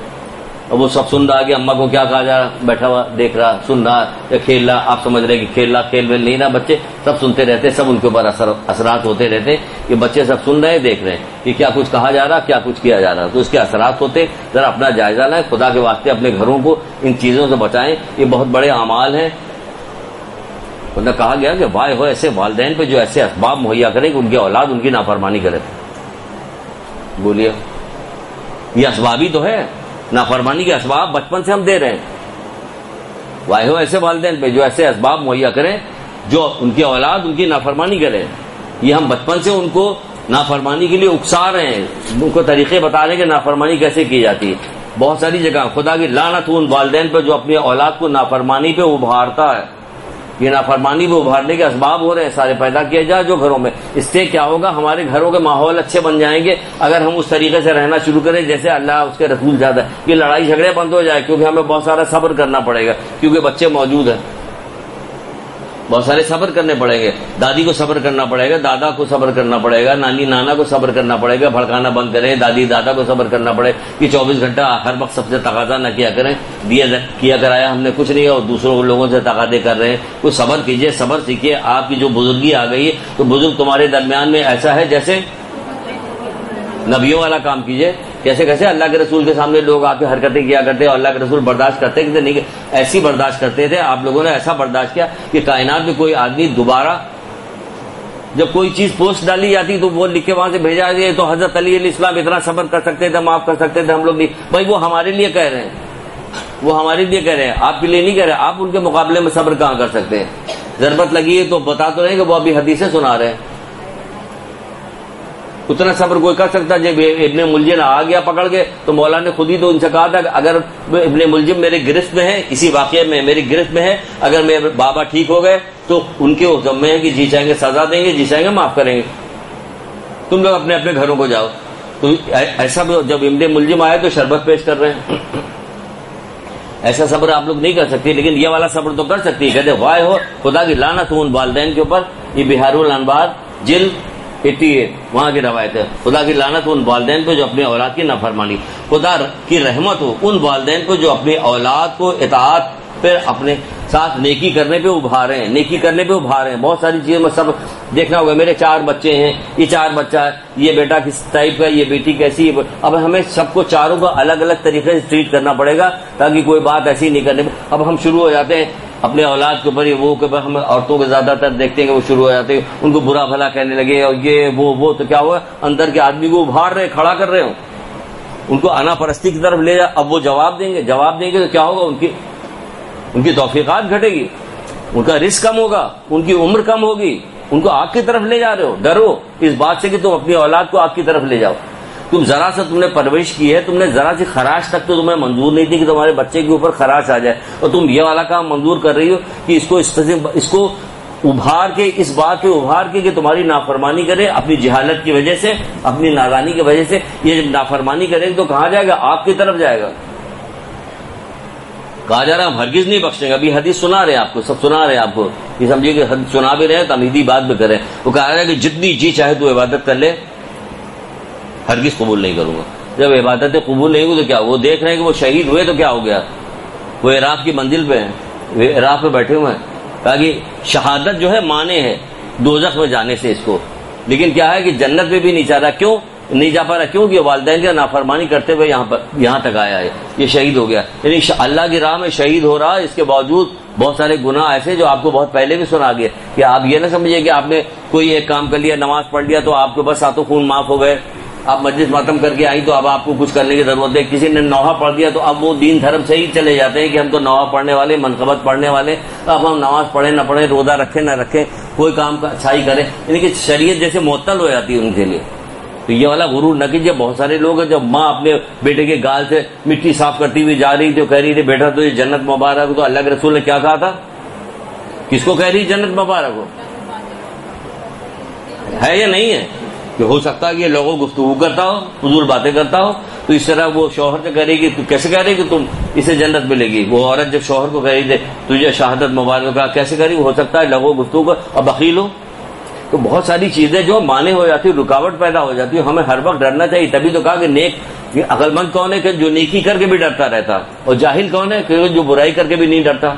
اب وہ سب سن رہا کہ اماں کو کیا کہا جا رہا, بیٹھا ہوا دیکھ رہا, سن رہا یا کھیل رہا. آپ سمجھ رہے کہ کھیل میں نہیں رہا, بچے سب سنتے رہتے, سب ان کے اوپر اثرات ہوتے رہتے کہ بچے سب سن رہے, دیکھ رہے ہیں کہ کیا کچھ کہا جا رہا, کیا کچھ کیا جا رہا. تو اس کے اثرات ہوتے. ذرا اپنا جائزہ لیں, خدا کے واسطے اپنے گھروں کو ان چیزوں سے بچائیں. یہ بہت بڑے اعمال ہیں. انہیں کہا گیا کہ بھائی ہو ایسے والدین پہ جو ایسے اسباب مہیا کرے کہ ان کی اولاد ان کی نافرمانی کرے. بولیے, یہ اسباب ہی تو ہے, نافرمانی کے اسباب بچپن سے ہم دے رہے ہیں. واہ ہو ایسے والدین پہ جو ایسے اسباب مہیا کریں جو ان کی اولاد ان کی نافرمانی کرے. یہ ہم بچپن سے ان کو نافرمانی کے لیے اکسا رہے ہیں, ان کو طریقے بتا رہے ہیں کہ نافرمانی کیسے کی جاتی ہے. بہت ساری جگہ خدا کی لعنت ہو ان والدین پہ جو اپنی اولاد کو نافرمانی پہ ابھارتا ہے. یہ نافرمانی کو ابھارنے کے اسباب ہو رہے ہیں, سارے پیدا کیے جائے جو گھروں میں. اس سے کیا ہوگا, ہمارے گھروں کے ماحول اچھے بن جائیں گے اگر ہم اس طریقے سے رہنا شروع کریں جیسے اللہ اس کے رسول چاہتا ہے. یہ لڑائی جھگڑے بند ہو جائے, کیونکہ ہمیں بہت سارا صبر کرنا پڑے گا, کیونکہ بچے موجود ہیں. بہت سارے صبر کرنے پڑیں گے. دادی کو صبر کرنا پڑے گا, دادا کو صبر کرنا پڑے گا, نانی نانا کو صبر کرنا پڑے گا. بھڑکانا بند کریں. دادی دادا کو صبر کرنا پڑے کہ 24 گھنٹہ ہر وقت سب سے تقاضا نہ کیا کریں. کیا کرایا ہم نے کچھ نہیں, اور دوسروں لوگوں سے تقاضے کر رہے ہیں. کوئی صبر کیجئے, صبر سیکھیے. آپ کی جو بزرگی آ گئی ہے تو بزرگ تمہارے درمیان میں ایسا ہے جیسے نبیوں والا کام کیجئے. کیسے اللہ کے رسول کے سامنے لوگ آ کے حرکتیں کیا کرتے اور اللہ کے رسول برداشت کرتے کہ نہیں, ایسی برداشت کرتے تھے. آپ لوگوں نے ایسا برداشت کیا کہ کائنات میں کوئی آدمی دوبارہ جب کوئی چیز پوسٹ ڈالی جاتی تو وہ لکھ کے وہاں سے بھیجا جائے. تو حضرت علی علیہ السلام اتنا صبر کر سکتے تھے, معاف کر سکتے تھے, ہم لوگ نہیں. بھائی وہ ہمارے لیے کہہ رہے ہیں, وہ ہمارے لیے کہہ رہے ہیں، آپ کے لیے نہیں کہہ رہے. آپ ان کے مقابلے میں صبر کہاں کر سکتے ہیں؟ ضرورت لگی ہے تو بتا تو رہے کہ وہ ابھی حدیثیں سنا رہے ہیں. اتنا صبر کوئی کر سکتا؟ جب ابن ملجم آ گیا پکڑ کے تو مولا نے خود ہی تو ان سے کہا تھا کہ اگر ابن ملجم میرے گرفت میں ہے، اسی واقعے میں میری گرفت میں ہے، اگر میرے بابا ٹھیک ہو گئے تو ان کے ذمہ ہے کہ جی چاہیں گے سزا دیں گے، جی چاہیں گے معاف کریں گے، تم لوگ اپنے اپنے گھروں کو جاؤ. تو ایسا جب ابن ملجم آئے تو شربت پیش کر رہے ہیں. ایسا صبر آپ لوگ نہیں کر سکتے، لیکن یہ والا صبر تو کر سکتی ہے. کہتے وائے ہو خدا کی لعنت ان والدین کے اوپر. یہ بہار الانوار جلد 88 وہاں کی روایت ہے. خدا کی لعنت ان والدین کو جو اپنی اولاد کی نافرمانی، خدا کی رحمت ہو ان والدین کو جو اپنی اولاد کو اطاعت پھر اپنے ساتھ نیکی کرنے پہ ابھارے ہیں، نیکی کرنے پہ ابھارے ہیں. بہت ساری چیزیں میں سب دیکھنا ہوگا. میرے 4 بچے ہیں، یہ 4 بچہ ہے، یہ بیٹا کس ٹائپ کا، یہ بیٹی کیسی ہے. اب ہمیں سب کو چاروں کو الگ الگ طریقے سے ٹریٹ کرنا پڑے گا تاکہ کوئی بات ایسی نہیں کرنے. اب ہم شروع ہو جاتے ہیں اپنے اولاد کے اوپر، وہ کے اوپر ہم عورتوں کو زیادہ تر دیکھتے ہیں کہ وہ شروع ہو جاتے ہیں ان کو برا بھلا کہنے لگے اور یہ وہ تو کیا ہوا، اندر کے آدمی کو ابھار رہے، کھڑا کر رہے ہوں، ان کو انا پرستی کی طرف لے جا. اب وہ جواب دیں گے تو کیا ہوگا، ان کی توفیقات گھٹے گی، ان کا رزق کم ہوگا، ان کی عمر کم ہوگی. ان کو آگ کی طرف لے جا رہے ہو. ڈرو اس بات سے کہ تم اپنی اولاد کو آگ کی طرف لے جاؤ. تم ذرا سا تم نے پرورش کی ہے، تم نے ذرا سی خراش تک تو تمہیں منظور نہیں تھی کہ تمہارے بچے کے اوپر خراش آ جائے، اور تم یہ والا کام منظور کر رہی ہو کہ اس کو ابھار کے، اس بات پہ ابھار کے کہ تمہاری نافرمانی کرے اپنی جہالت کی وجہ سے، اپنی نادانی کی وجہ سے. یہ جب نافرمانی کرے تو کہاں جائے گا؟ آگ کی طرف جائے گا. کہا جا رہا ہم ہرگز نہیں بخشیں گے. ابھی حدیث سنا رہے ہیں آپ کو، سب سنا رہے ہیں آپ کو، یہ سمجھیے کہ حدیث سنا بھی رہے ہیں تمیدی بات بھی کریں. وہ کہا رہا ہے کہ جتنی جی چاہے تو عبادت کر لے، ہرگز قبول نہیں کروں گا. جب عبادتیں قبول نہیں ہوئی تو کیا؟ وہ دیکھ رہے ہیں کہ وہ شہید ہوئے تو کیا ہو گیا، وہ عراق کی منزل پہ ہیں، عراق پہ بیٹھے ہوئے ہیں. کہا کہ شہادت جو ہے مانے ہے دوزخ میں جانے سے اس کو، لیکن کیا ہے کہ جنت میں بھی نہیں چاہ رہا. کیوں نہیں جا پا رہا؟ کیونکہ والدین کا نافرمانی کرتے ہوئے یہاں تک آیا ہے، یہ شہید ہو گیا. یعنی اللہ کی راہ میں شہید ہو رہا. اس کے باوجود بہت سارے گناہ ایسے جو آپ کو بہت پہلے بھی سنا گئے کہ آپ یہ نہ سمجھیے کہ آپ نے کوئی ایک کام کر لیا، نماز پڑھ لیا تو آپ کے بس ہاتھوں خون معاف ہو گئے. آپ مجلس ماتم کر کے آئی تو اب آپ کو کچھ کرنے کی ضرورت ہے. کسی نے نوحہ پڑھ دیا تو اب وہ دین دھرم سے ہی چلے جاتے ہیں کہ ہم تو نوحہ پڑھنے والے، منقبت پڑھنے والے، اب ہم نماز پڑھیں نہ پڑھیں، روزہ رکھیں نہ رکھیں، کوئی کام کا اچھائی کریں. یعنی کہ شریعت جیسے معطل ہو جاتی ہے ان کے لیے. تو یہ والا غرور نہ کیجیے. بہت سارے لوگ ہیں جب ماں اپنے بیٹے کے گال سے مٹی صاف کرتی ہوئی جا رہی تھی، کہہ رہی تھی بیٹا تو یہ جنت مبارک. تو اللہ کے رسول نے کیا کہا تھا؟ کس کو کہہ رہی جنت مبارک ہو؟ ہے یا نہیں ہے؟ کہ ہو سکتا ہے کہ یہ لوگوں گفتگو کرتا ہو، فضول باتیں کرتا ہو، تو اس طرح وہ شوہر سے کہہ رہی کہ تو کیسے کہہ رہی کہ تم اسے جنت ملے گی. وہ عورت جب شوہر کو کہہ رہی تھے تجھے شہادت مبارک، کہا کیسے کہہ رہی؟ ہو سکتا ہے لوگوں گفتگو کو اب بخیل ہو. تو بہت ساری چیزیں جو مانے ہو جاتی، رکاوٹ پیدا ہو جاتی ہے. ہمیں ہر وقت ڈرنا چاہیے. تبھی تو کہا کہ نیک عقل مند کون ہے کہ جو نیکی کر کے بھی ڈرتا رہتا، اور جاہل کون ہے کہ جو برائی کر کے بھی نہیں ڈرتا.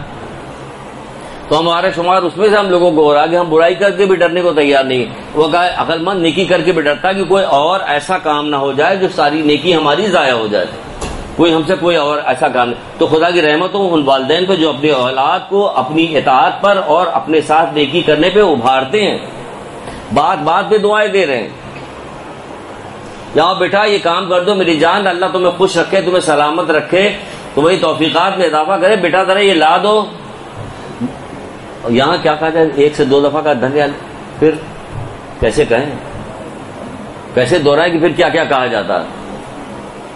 تو ہمارا شمار اس میں سے ہم لوگوں کو ہو رہا کہ ہم برائی کر کے بھی ڈرنے کو تیار نہیں. وہ کہا عقل مند نیکی کر کے بھی ڈرتا کہ کوئی اور ایسا کام نہ ہو جائے جو ساری نیکی ہماری ضائع ہو جائے، کوئی ہم سے کوئی اور ایسا کام نہیں. تو خدا کی رحمت ہو ان والدین پہ جو اپنی اولاد کو اپنی اطاعت پر اور اپنے ساتھ نیکی کرنے پہ ابھارتے ہیں، بات بات پہ دعائیں دے رہے ہیں. جاؤ بیٹا یہ کام کر دو میری جان، اللہ تمہیں خوش رکھے، تمہیں سلامت رکھے، تمہیں توفیقات میں اضافہ کرے. بیٹا ذرا یہ لا دو. یہاں کیا کہا جائے؟ 1 سے 2 دفعہ کا دھنیہ، پھر کیسے کہیں، کیسے دہرائے کہ پھر کیا کیا کہا جاتا.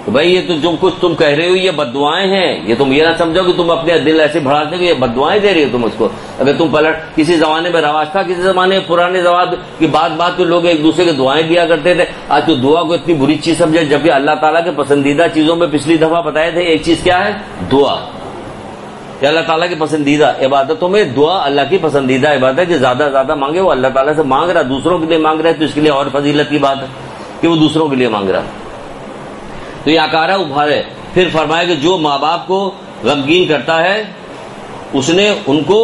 تو بھائی یہ تو جو کچھ تم کہہ رہے ہو یہ بد دعائیں ہیں. یہ تم یہ نہ سمجھو کہ تم اپنے دل ایسے بڑھاتے ہو کہ یہ بد دعائیں دے رہی ہو تم اس کو. اگر تم پلٹ کسی زمانے میں رواج تھا، کسی زمانے پرانے زمانے کی بات پہ لوگ ایک دوسرے کے دعائیں دیا کرتے تھے. آج تو دعا کو اتنی بری چیز سمجھے، جبکہ اللہ تعالیٰ کے پسندیدہ چیزوں میں پچھلی دفعہ بتائے تھے ایک چیز کیا ہے؟ دعا. کہ اللہ تعالیٰ کی پسندیدہ عبادتوں میں دعا اللہ کی پسندیدہ عبادت ہے. کہ زیادہ زیادہ مانگے، وہ اللہ تعالیٰ سے مانگ رہا، دوسروں کے لیے مانگ رہا ہے تو اس کے لیے اور فضیلت کی بات ہے کہ وہ دوسروں کے لیے مانگ رہا. تو یہ آکارہ ابھارے. پھر فرمایا کہ جو ماں باپ کو غمگین کرتا ہے اس نے ان کو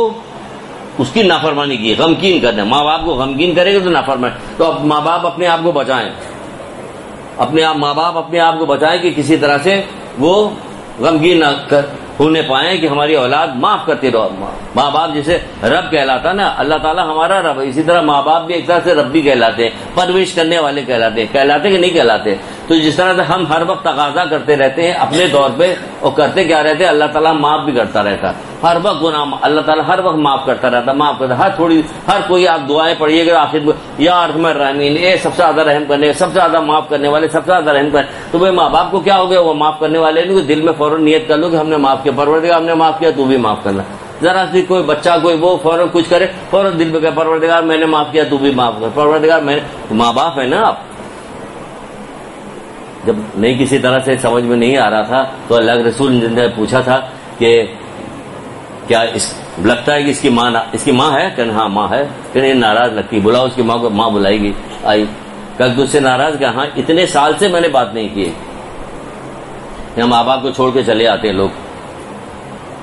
اس کی نافرمانی کی. غمگین کرنا، ماں باپ کو غمگین کرے گا تو نافرمانی. تو اب ماں باپ اپنے آپ کو بچائیں، ماں باپ اپنے آپ کو بچائیں کہ کسی طرح سے وہ غمگین نہ ہونے پائیں کہ ہماری اولاد معاف کرتی رہو. ماں باپ جیسے رب کہلاتا نا، اللہ تعالیٰ ہمارا رب ہے، اسی طرح ماں باپ بھی ایک طرح سے رب بھی کہلاتے ہیں، پرورش کرنے والے کہلاتے ہیں. کہلاتے کہ نہیں کہلاتے؟ تو جس طرح سے ہم ہر وقت تقاضا کرتے رہتے ہیں اپنے طور پہ، اور کرتے کیا رہتے ہیں، اللہ تعالیٰ معاف بھی کرتا رہتا، ہر وقت گناہ اللہ تعالیٰ ہر وقت معاف کرتا رہتا، معاف کرتا، ہر کوئی آپ دعائیں پڑھیے گا آخر میں یا ارحم الراحمین، اے سب سے زیادہ رحم کرنے، سب سے زیادہ معاف کرنے والے، سب سے زیادہ رحم کرنے، تو وہ ماں باپ کو کیا ہو گیا، وہ معاف کرنے والے نہیں، دل میں فوراً نیت کر لو کہ ہم نے معاف کیا، پروردگار ہم نے معاف کیا تو بھی معاف کرنا، ذرا سی کوئی بچہ کوئی وہ فوراً کچھ کرے، فوراً دل میں کہ پروردگار میں نے معاف کیا تو بھی معاف کر، پروردگار میں ماں باپ ہے نا آپ۔ جب نہیں کسی طرح سے سمجھ میں نہیں آ رہا تھا تو اللہ کے رسول نے پوچھا تھا کہ کیا لگتا ہے کہ اس کی ماں ہے؟ کہ ہاں ماں ہے، کہ یہ ناراض لگتی، بلاؤ اس کی ماں کو، ماں بلائی گئی، آئی، کل تجھ سے ناراض کہ ہاں اتنے سال سے میں نے بات نہیں کی، یہاں ماں باپ کو چھوڑ کے چلے آتے ہیں لوگ،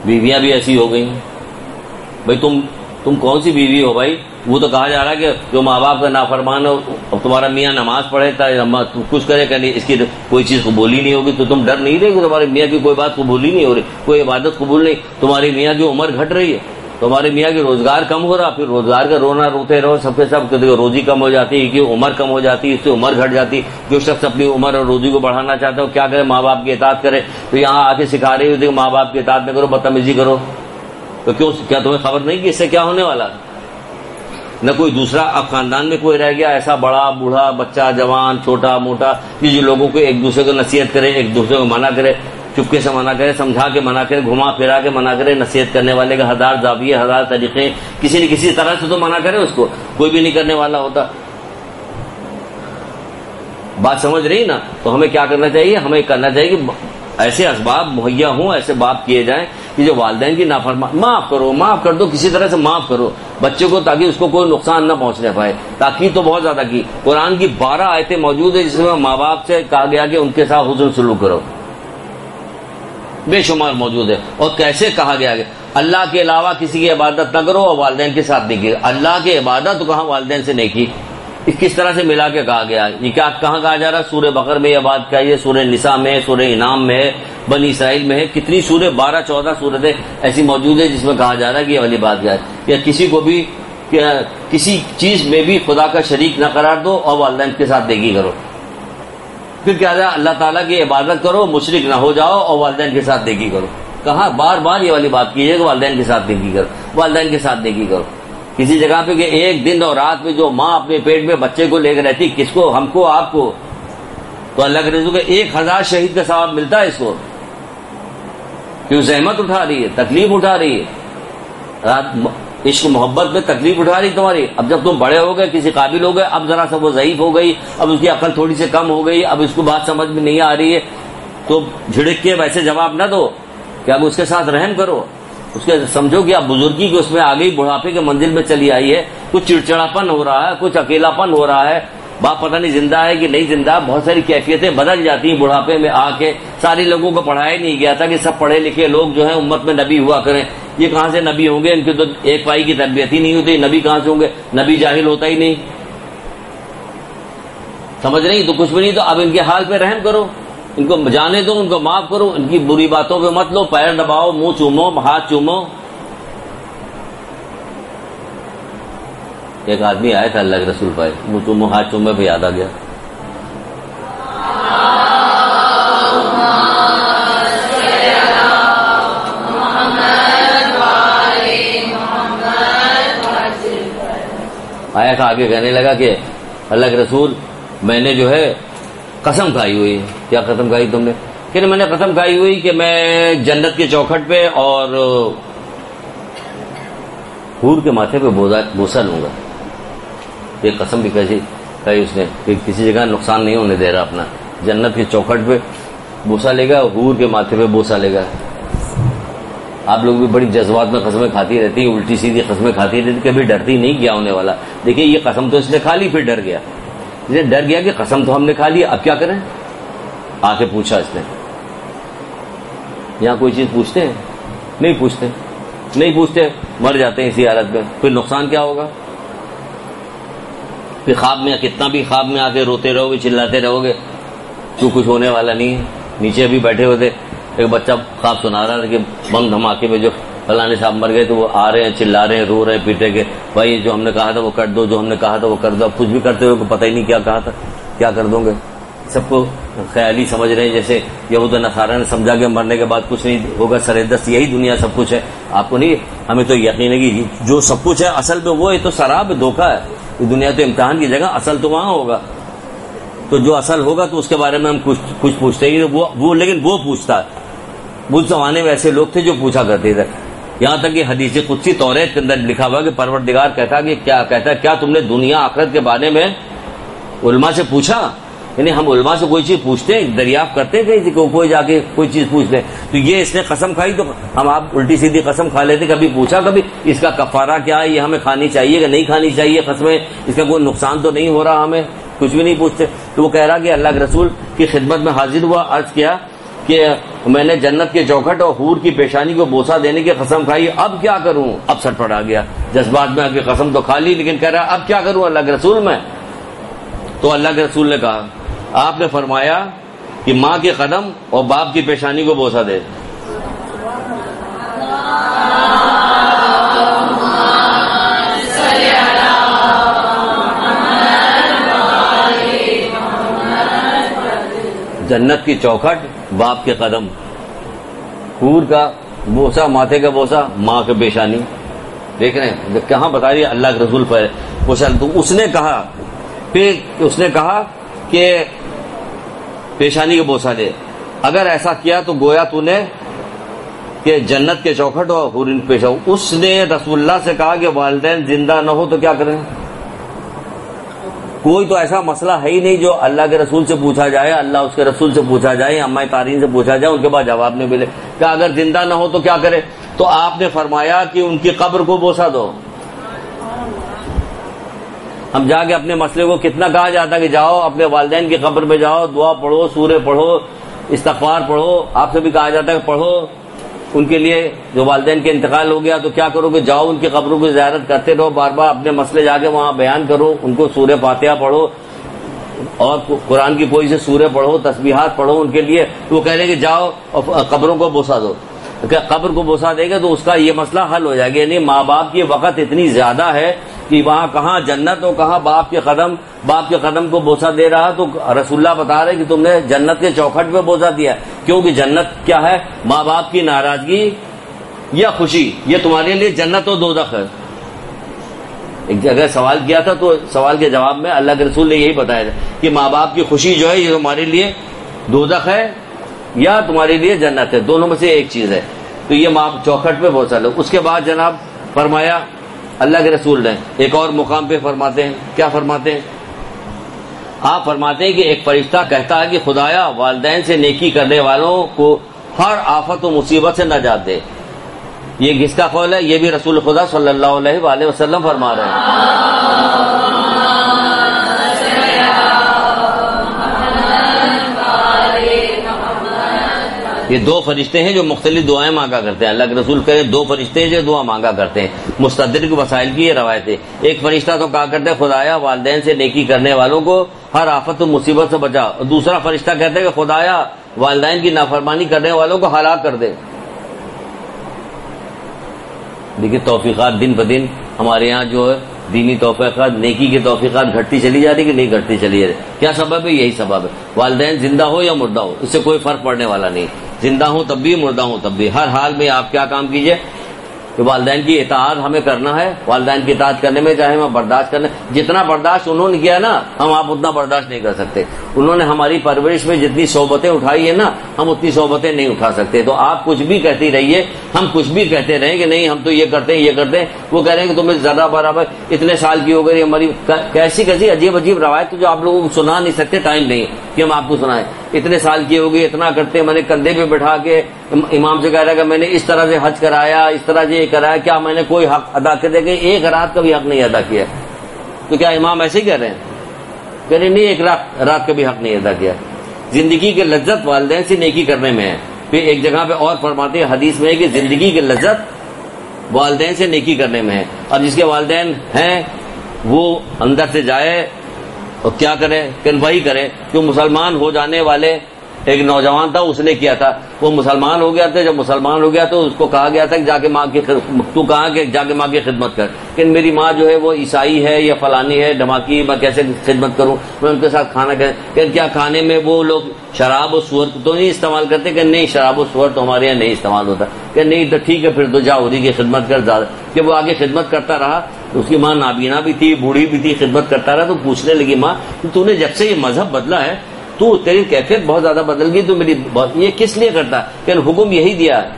بیویاں بھی ایسی ہو گئی ہیں، بھائی تم کون سی بیوی ہو بھائی؟ وہ تو کہا جا رہا ہے کہ جو ماں باپ کا نافرمان ہو، تمہارا میاں نماز پڑھے کچھ کرے کہ نہیں، اس کی کوئی چیز قبول ہی نہیں ہوگی، تو تم ڈر نہیں رہے کہ تمہارے میاں کی کوئی بات قبول ہی نہیں ہو رہی، کوئی عبادت قبول نہیں، تمہاری میاں کی عمر گھٹ رہی ہے، تمہارے میاں کی روزگار کم ہو رہا، پھر روزگار کا رونا روتے رہو سب کے سب، روزی کم ہو جاتی ہے، کہ عمر کم ہو جاتی ہے، اس سے عمر گھٹ جاتی، جو شخص اپنی عمر اور روزی کو بڑھانا چاہتا ہے کیا کرے، ماں باپ کی اطاعت کرے، تو یہاں آ کے سکھا رہی ہوتی کہ ماں باپ کی اطاعت نہ کرو، بدتمیزی کرو، تو کیا تمہیں خبر نہیں کہ اس سے کیا ہونے والا؟ نہ کوئی دوسرا اب خاندان میں کوئی رہ گیا ایسا بڑا بوڑھا بچہ جوان چھوٹا موٹا کہ جو لوگوں کو ایک دوسرے کو نصیحت کرے، ایک دوسرے کو منع کرے، چپکے سے منع کرے، سمجھا کے منع کرے، گھما پھرا کے منع کرے، نصیحت کرنے والے کا ہزار زاویے ہزار طریقے، کسی نہ کسی طرح سے تو منع کرے، اس کو کوئی بھی نہیں کرنے والا ہوتا۔ بات سمجھ رہی نا؟ تو ہمیں کیا کرنا چاہیے؟ ہمیں کرنا چاہیے کہ ایسے اسباب مہیا ہوں، ایسے بات کیے جائیں کہ جو والدین کی نافرمانی، معاف کرو، معاف کر دو، کسی طرح سے معاف کرو بچے کو، تاکہ اس کو کوئی نقصان نہ پہنچنے پائے۔ تاکید تو بہت زیادہ کی، قرآن کی 12 آیتیں موجود ہیں جس میں ماں باپ سے کہا گیا کہ ان کے ساتھ حسن سلوک کرو، بے شمار موجود ہے، اور کیسے کہا گیا کہ اللہ کے علاوہ کسی کی عبادت نہ کرو اور والدین کے ساتھ نہیں کی، اللہ کی عبادت تو کہاں والدین سے نہیں کی، کس طرح سے ملا کے کہا گیا؟ یہ کیا کہاں کہا جا رہا ہے؟ سورہ بقرہ میں یہ بات کہی ہے، سورہ نساء میں، سورہ انعام میں ہے، بنی اسرائیل میں ہے، کتنی سورہ 12-14 سورتیں ایسی موجود ہے جس میں کہا جا رہا ہے کہ یہ والی بات کیا ہے کہ کسی کو بھی کسی چیز میں بھی خدا کا شریک نہ قرار دو اور والدین کے ساتھ نیکی کرو۔ پھر کیا ہے؟ اللہ تعالیٰ کی عبادت کرو، مشرک نہ ہو جاؤ اور والدین کے ساتھ نیکی کرو۔ کہاں بار بار یہ والی بات کیجیے کہ والدین کے ساتھ نیکی کرو، والدین کے ساتھ نیکی کرو۔ کسی جگہ پہ کہ ایک دن اور رات میں جو ماں اپنے پیٹ میں بچے کو لے کے رہتی، کس کو؟ ہم کو، آپ کو، تو اللہ کے رسول کے 1000 شہید کا ثواب ملتا ہے اس کو، کیوں زحمت اٹھا رہی ہے، تکلیف اٹھا رہی ہے، عشق محبت میں تکلیف اٹھا رہی تمہاری۔ اب جب تم بڑے ہو گئے، کسی قابل ہو گئے، اب ذرا سا وہ ضعیف ہو گئی، اب اس کی عقل تھوڑی سی کم ہو گئی، اب اس کو بات سمجھ میں نہیں آ رہی ہے، تو جھڑک کے ویسے جواب نہ دو کہ اب اس کے ساتھ رحم کرو، اس کے سمجھو کہ اب بزرگی کی اس میں آ گئی، بڑھاپے کے منزل میں چلی آئی ہے، کچھ چڑچڑاپن ہو رہا ہے، کچھ اکیلاپن ہو رہا ہے، باپ پتہ نہیں زندہ ہے کہ نہیں زندہ، بہت ساری کیفیتیں بدل جاتی ہیں بڑھاپے میں آ کے۔ سارے لوگوں کو پڑھایا نہیں گیا تھا کہ سب پڑھے لکھے لوگ جو ہیں امت میں نبی ہوا کریں، یہ کہاں سے نبی ہوں گے؟ ان کی تو ایک پائی کی تربیت ہی نہیں ہوتی، نبی کہاں سے ہوں گے؟ نبی جاہل ہوتا ہی نہیں، سمجھ نہیں تو کچھ بھی نہیں۔ تو اب ان کے حال پہ رحم کرو، ان کو جانے دو، ان کو معاف کرو، ان کی بری باتوں پہ مت لو، پیر دباؤ، منہ چومو، ہاتھ چومو۔ ایک آدمی آیا تھا اللہ کے رسول پائے، منہ چومو ہاتھ چومے پہ یاد آ گیا، آیا تھا آگے کہنے لگا کہ اللہ کے رسول میں نے جو ہے قسم کھائی ہوئی ہے۔ کیا قسم کھائی تم نے؟ کہ میں نے قسم کھائی ہوئی کہ میں جنت کے چوکھٹ پہ اور حور کے ماتھے پہ بوسہ لوں گا۔ یہ قسم بھی کیسی کہی اس نے کہ کسی جگہ نقصان نہیں ہونے دے رہا اپنا، جنت کے چوکھٹ پہ بوسہ لے گا، حور کے ماتھے پہ بوسہ لے گا۔ آپ لوگ بھی بڑی جذبات میں قسمیں کھاتی رہتی ہیں، الٹی سیدھی قسمیں کھاتی رہتی، کبھی ڈرتی نہیں کیا ہونے والا۔ دیکھیے یہ قسم تو اس نے کھا لی، پھر ڈر گیا، ڈر گیا کہ قسم تو ہم نے کھا لی، اب کیا کریں؟ آ کے پوچھا اس نے۔ یہاں کوئی چیز پوچھتے ہیں؟ نہیں پوچھتے، نہیں پوچھتے، مر جاتے ہیں اسی حالت میں۔ پھر نقصان کیا ہوگا؟ پھر خواب میں کتنا بھی خواب میں آ کے روتے رہو گے، چلاتے رہو گے، تو کچھ ہونے والا نہیں ہے۔ نیچے بھی بیٹھے ہوئے تھے، ایک بچہ خواب سنا رہا تھا کہ بم دھماکے میں جو فلانے صاحب مر گئے، تو وہ آ رہے ہیں، چلا رہے ہیں، رو رہے ہیں، پیٹے کے، بھائی جو ہم نے کہا تھا وہ کر دو، جو ہم نے کہا تھا وہ کر دو۔ اب کچھ بھی کرتے ہوئے پتہ ہی نہیں کیا کہا تھا، کیا کر دوں گے؟ سب کو خیالی سمجھ رہے ہیں، جیسے یہود و نصارہ نے سمجھا کہ مرنے کے بعد کچھ نہیں ہوگا، سر دست یہی دنیا سب کچھ ہے. آپ کو نہیں، ہمیں تو یقین ہے کہ جو سب کچھ ہے اصل میں وہ ہے تو سراب دھوکہ ہے. یہ دنیا تو امتحان کی جگہ، اصل تو وہاں ہوگا. تو جو اصل ہوگا تو اس کے بارے میں ہم کچھ پوچھتے ہی وہ لیکن وہ پوچھتا ہے. اس زمانے میں ایسے لوگ تھے جو پوچھا کرتے تھے. یہاں تک کہ حدیث قدسی توریت کے اندر لکھا ہوا کہ پروردگار کہتا کہ کیا تم نے دنیا آخرت کے بارے میں علماء سے پوچھا؟ یعنی ہم علماء سے کوئی چیز پوچھتے ہیں، دریافت کرتے ہیں کہیں کوئی جا کے کوئی چیز پوچھ لے. تو یہ اس نے قسم کھائی تو ہم آپ الٹی سیدھی قسم کھا لیتے. کبھی پوچھا کبھی اس کا کفارہ کیا ہے، یہ ہمیں کھانی چاہیے کہ نہیں کھانی چاہیے قسمیں، اس کا کوئی نقصان تو نہیں ہو رہا، ہمیں کچھ بھی نہیں پوچھتے. تو وہ کہہ رہا کہ اللہ کے رسول کی خدمت میں حاضر ہوا، عرض کیا کہ میں نے جنت کے چوکھٹ اور حور کی پیشانی کو بوسہ دینے کی قسم کھائی، اب کیا کروں؟ اب سر پڑ آ گیا جذبات میں، آپ کی قسم تو کھا لی لیکن کہہ رہا اب کیا کروں اللہ کے رسول میں. تو اللہ کے رسول نے کہا، آپ نے فرمایا کہ ماں کے قدم اور باپ کی پیشانی کو بوسہ دے. جنت کی چوکھٹ، باپ کے قدم، حور کا بوسہ، ماتھے کا بوسہ، ماں کی پیشانی. دیکھ رہے ہیں کہاں بتا رہی ہے اللہ کے رسول پر پوچھا. تو اس نے کہا، پھر اس نے کہا کہ پیشانی کا بوسہ دے. اگر ایسا کیا تو گویا تو نے کہ جنت کے چوکھٹ اور حور پیشہ. اس نے رسول اللہ سے کہا کہ والدین زندہ نہ ہو تو کیا کریں؟ کوئی تو ایسا مسئلہ ہے ہی نہیں جو اللہ کے رسول سے پوچھا جائے، اللہ اس کے رسول سے پوچھا جائے، اماں تارین سے پوچھا جائے، ان کے بعد جواب نہیں ملے کہ اگر زندہ نہ ہو تو کیا کرے. تو آپ نے فرمایا کہ ان کی قبر کو بوسہ دو. ہم جا کے اپنے مسئلے کو کتنا کہا جاتا کہ جاؤ اپنے والدین کی قبر میں جاؤ، دعا پڑھو، سورے پڑھو، استغفار پڑھو. آپ سے بھی کہا جاتا ہے کہ پڑھو ان کے لیے، جو والدین کے انتقال ہو گیا تو کیا کرو کہ جاؤ ان کی قبروں کی زیارت کرتے رہو، بار بار اپنے مسئلے جا کے وہاں بیان کرو، ان کو سورہ فاتحہ پڑھو اور قرآن کی کوئی سے سورے پڑھو، تسبیحات پڑھو ان کے لیے. وہ کہہ رہے کہ جاؤ اور قبروں کو بوسہ دو. قبر کو بوسہ دے گا تو اس کا یہ مسئلہ حل ہو جائے گا. یعنی ماں باپ کی وقت اتنی زیادہ ہے کہ وہاں کہاں جنت ہو کہاں باپ کے قدم کو بوسہ دے رہا. تو رسول اللہ بتا رہے کہ تم نے جنت کے چوکھٹ پہ بوسہ دیا، کیونکہ جنت کیا ہے؟ ماں باپ کی ناراضگی یا خوشی، یہ تمہارے لیے جنت و دوزخ ہے. ایک جگہ سوال کیا تھا تو سوال کے جواب میں اللہ کے رسول نے یہی بتایا تھا کہ ماں باپ کی خوشی جو ہے یہ تمہارے لیے دوزخ ہے یا تمہارے لیے جنت ہے، دونوں میں سے ایک چیز ہے. تو یہ ماں چوکھٹ پہ بوسہ لو. اس کے بعد جناب فرمایا اللہ کے رسول نے ایک اور مقام پہ فرماتے ہیں، کیا فرماتے ہیں؟ آپ فرماتے ہیں کہ ایک فرشتہ کہتا ہے کہ خدایا والدین سے نیکی کرنے والوں کو ہر آفت و مصیبت سے نجات دے. یہ کس کا قول ہے؟ یہ بھی رسول خدا صلی اللہ علیہ وآلہ وسلم فرما رہے ہیں. یہ دو فرشتے ہیں جو مختلف دعائیں مانگا کرتے ہیں. اللہ کے رسول کہے دو فرشتے ہیں جو دعا مانگا کرتے ہیں. مستدرک وسائل کی یہ روایت ہے. ایک فرشتہ تو کہا کرتے ہیں خدایا والدین سے نیکی کرنے والوں کو ہر آفت و مصیبت سے بچا، اور دوسرا فرشتہ کہتے ہیں کہ خدایا والدین کی نافرمانی کرنے والوں کو ہلاک کر دے. دیکھیے توفیقات دن بدن ہمارے یہاں جو ہے دینی توفیقات، نیکی کی توفیقات گھٹتی چلی جا رہی کہ نہیں گھٹتی چلی جا رہی. کیا سبب ہے؟ یہی سبب ہے. والدین زندہ ہو یا مردہ ہو اس سے کوئی فرق پڑنے والا نہیں. زندہ ہوں تب بھی، مردہ ہوں تب بھی، ہر حال میں آپ کیا کام کیجئے کہ والدین کی اطاعت ہمیں کرنا ہے. والدین کی اطاعت کرنے میں چاہے ہم برداشت کرنے، جتنا برداشت انہوں نے کیا نا ہم آپ اتنا برداشت نہیں کر سکتے. انہوں نے ہماری پرورش میں جتنی صحبتیں اٹھائی ہیں نا ہم اتنی صحبتیں نہیں اٹھا سکتے. تو آپ کچھ بھی کہتی رہیے، ہم کچھ بھی کہتے رہیں کہ نہیں ہم تو یہ کرتے ہیں یہ کرتے ہیں. وہ کہہ رہے ہیں کہ تمہیں ذرا برابر اتنے سال کی ہو گئی ہماری، کیسی کیسی عجیب عجیب روایت جو آپ لوگوں کو سنا نہیں سکتے، ٹائم نہیں کہ ہم آپ کو سنائیں. اتنے سال کی ہو گئی، اتنا کرتے ہیں، میں نے کندھے پہ بٹھا کے امام سے کہہ رہا کہ میں نے اس طرح سے حج کرایا، اس طرح سے یہ کرایا، کیا میں نے کوئی حق ادا کر دے کہ ایک رات کا بھی حق نہیں ادا کیا؟ تو کیا امام ایسے ہی کہہ رہے ہیں؟ کہہ رہے نہیں ایک رات کا بھی حق نہیں ادا کیا. زندگی کی لذت والدین سے نیکی کرنے میں ہے. پھر ایک جگہ پہ اور فرماتے ہیں حدیث میں ہے کہ زندگی کی لذت والدین سے نیکی کرنے میں ہے. اور جس کے والدین ہیں وہ اندر سے جائے اور کیا کرے کہ وہی کرے جو مسلمان ہو جانے والے ایک نوجوان تھا، اس نے کیا تھا، وہ مسلمان ہو گیا تھا. جب مسلمان ہو گیا تو اس کو کہا گیا تھا کہ جا کے ماں کی تو کہا کہ جا کے ماں کی خدمت کر، کہ میری ماں جو ہے وہ عیسائی ہے یا فلانی ہے دھماکی، میں کیسے خدمت کروں، میں ان کے ساتھ کھانا کہ کیا کھانے میں وہ لوگ شراب و سور تو نہیں استعمال کرتے؟ کہ نہیں، شراب و سور تو ہمارے یہاں نہیں استعمال ہوتا. کہ نہیں تو ٹھیک ہے، پھر تو جا ہوری کی خدمت کر. زیادہ کہ وہ آگے خدمت کرتا رہا. اس کی ماں نابینا بھی تھی، بوڑھی بھی تھی، خدمت کرتا رہا. تو پوچھنے لگی ماں کہ تو نے جب سے یہ مذہب بدلا ہے تو تیری کیفیت بہت زیادہ بدل گئی، تو میری یہ کس لیے کرتا؟ کہ حکم یہی دیا ہے،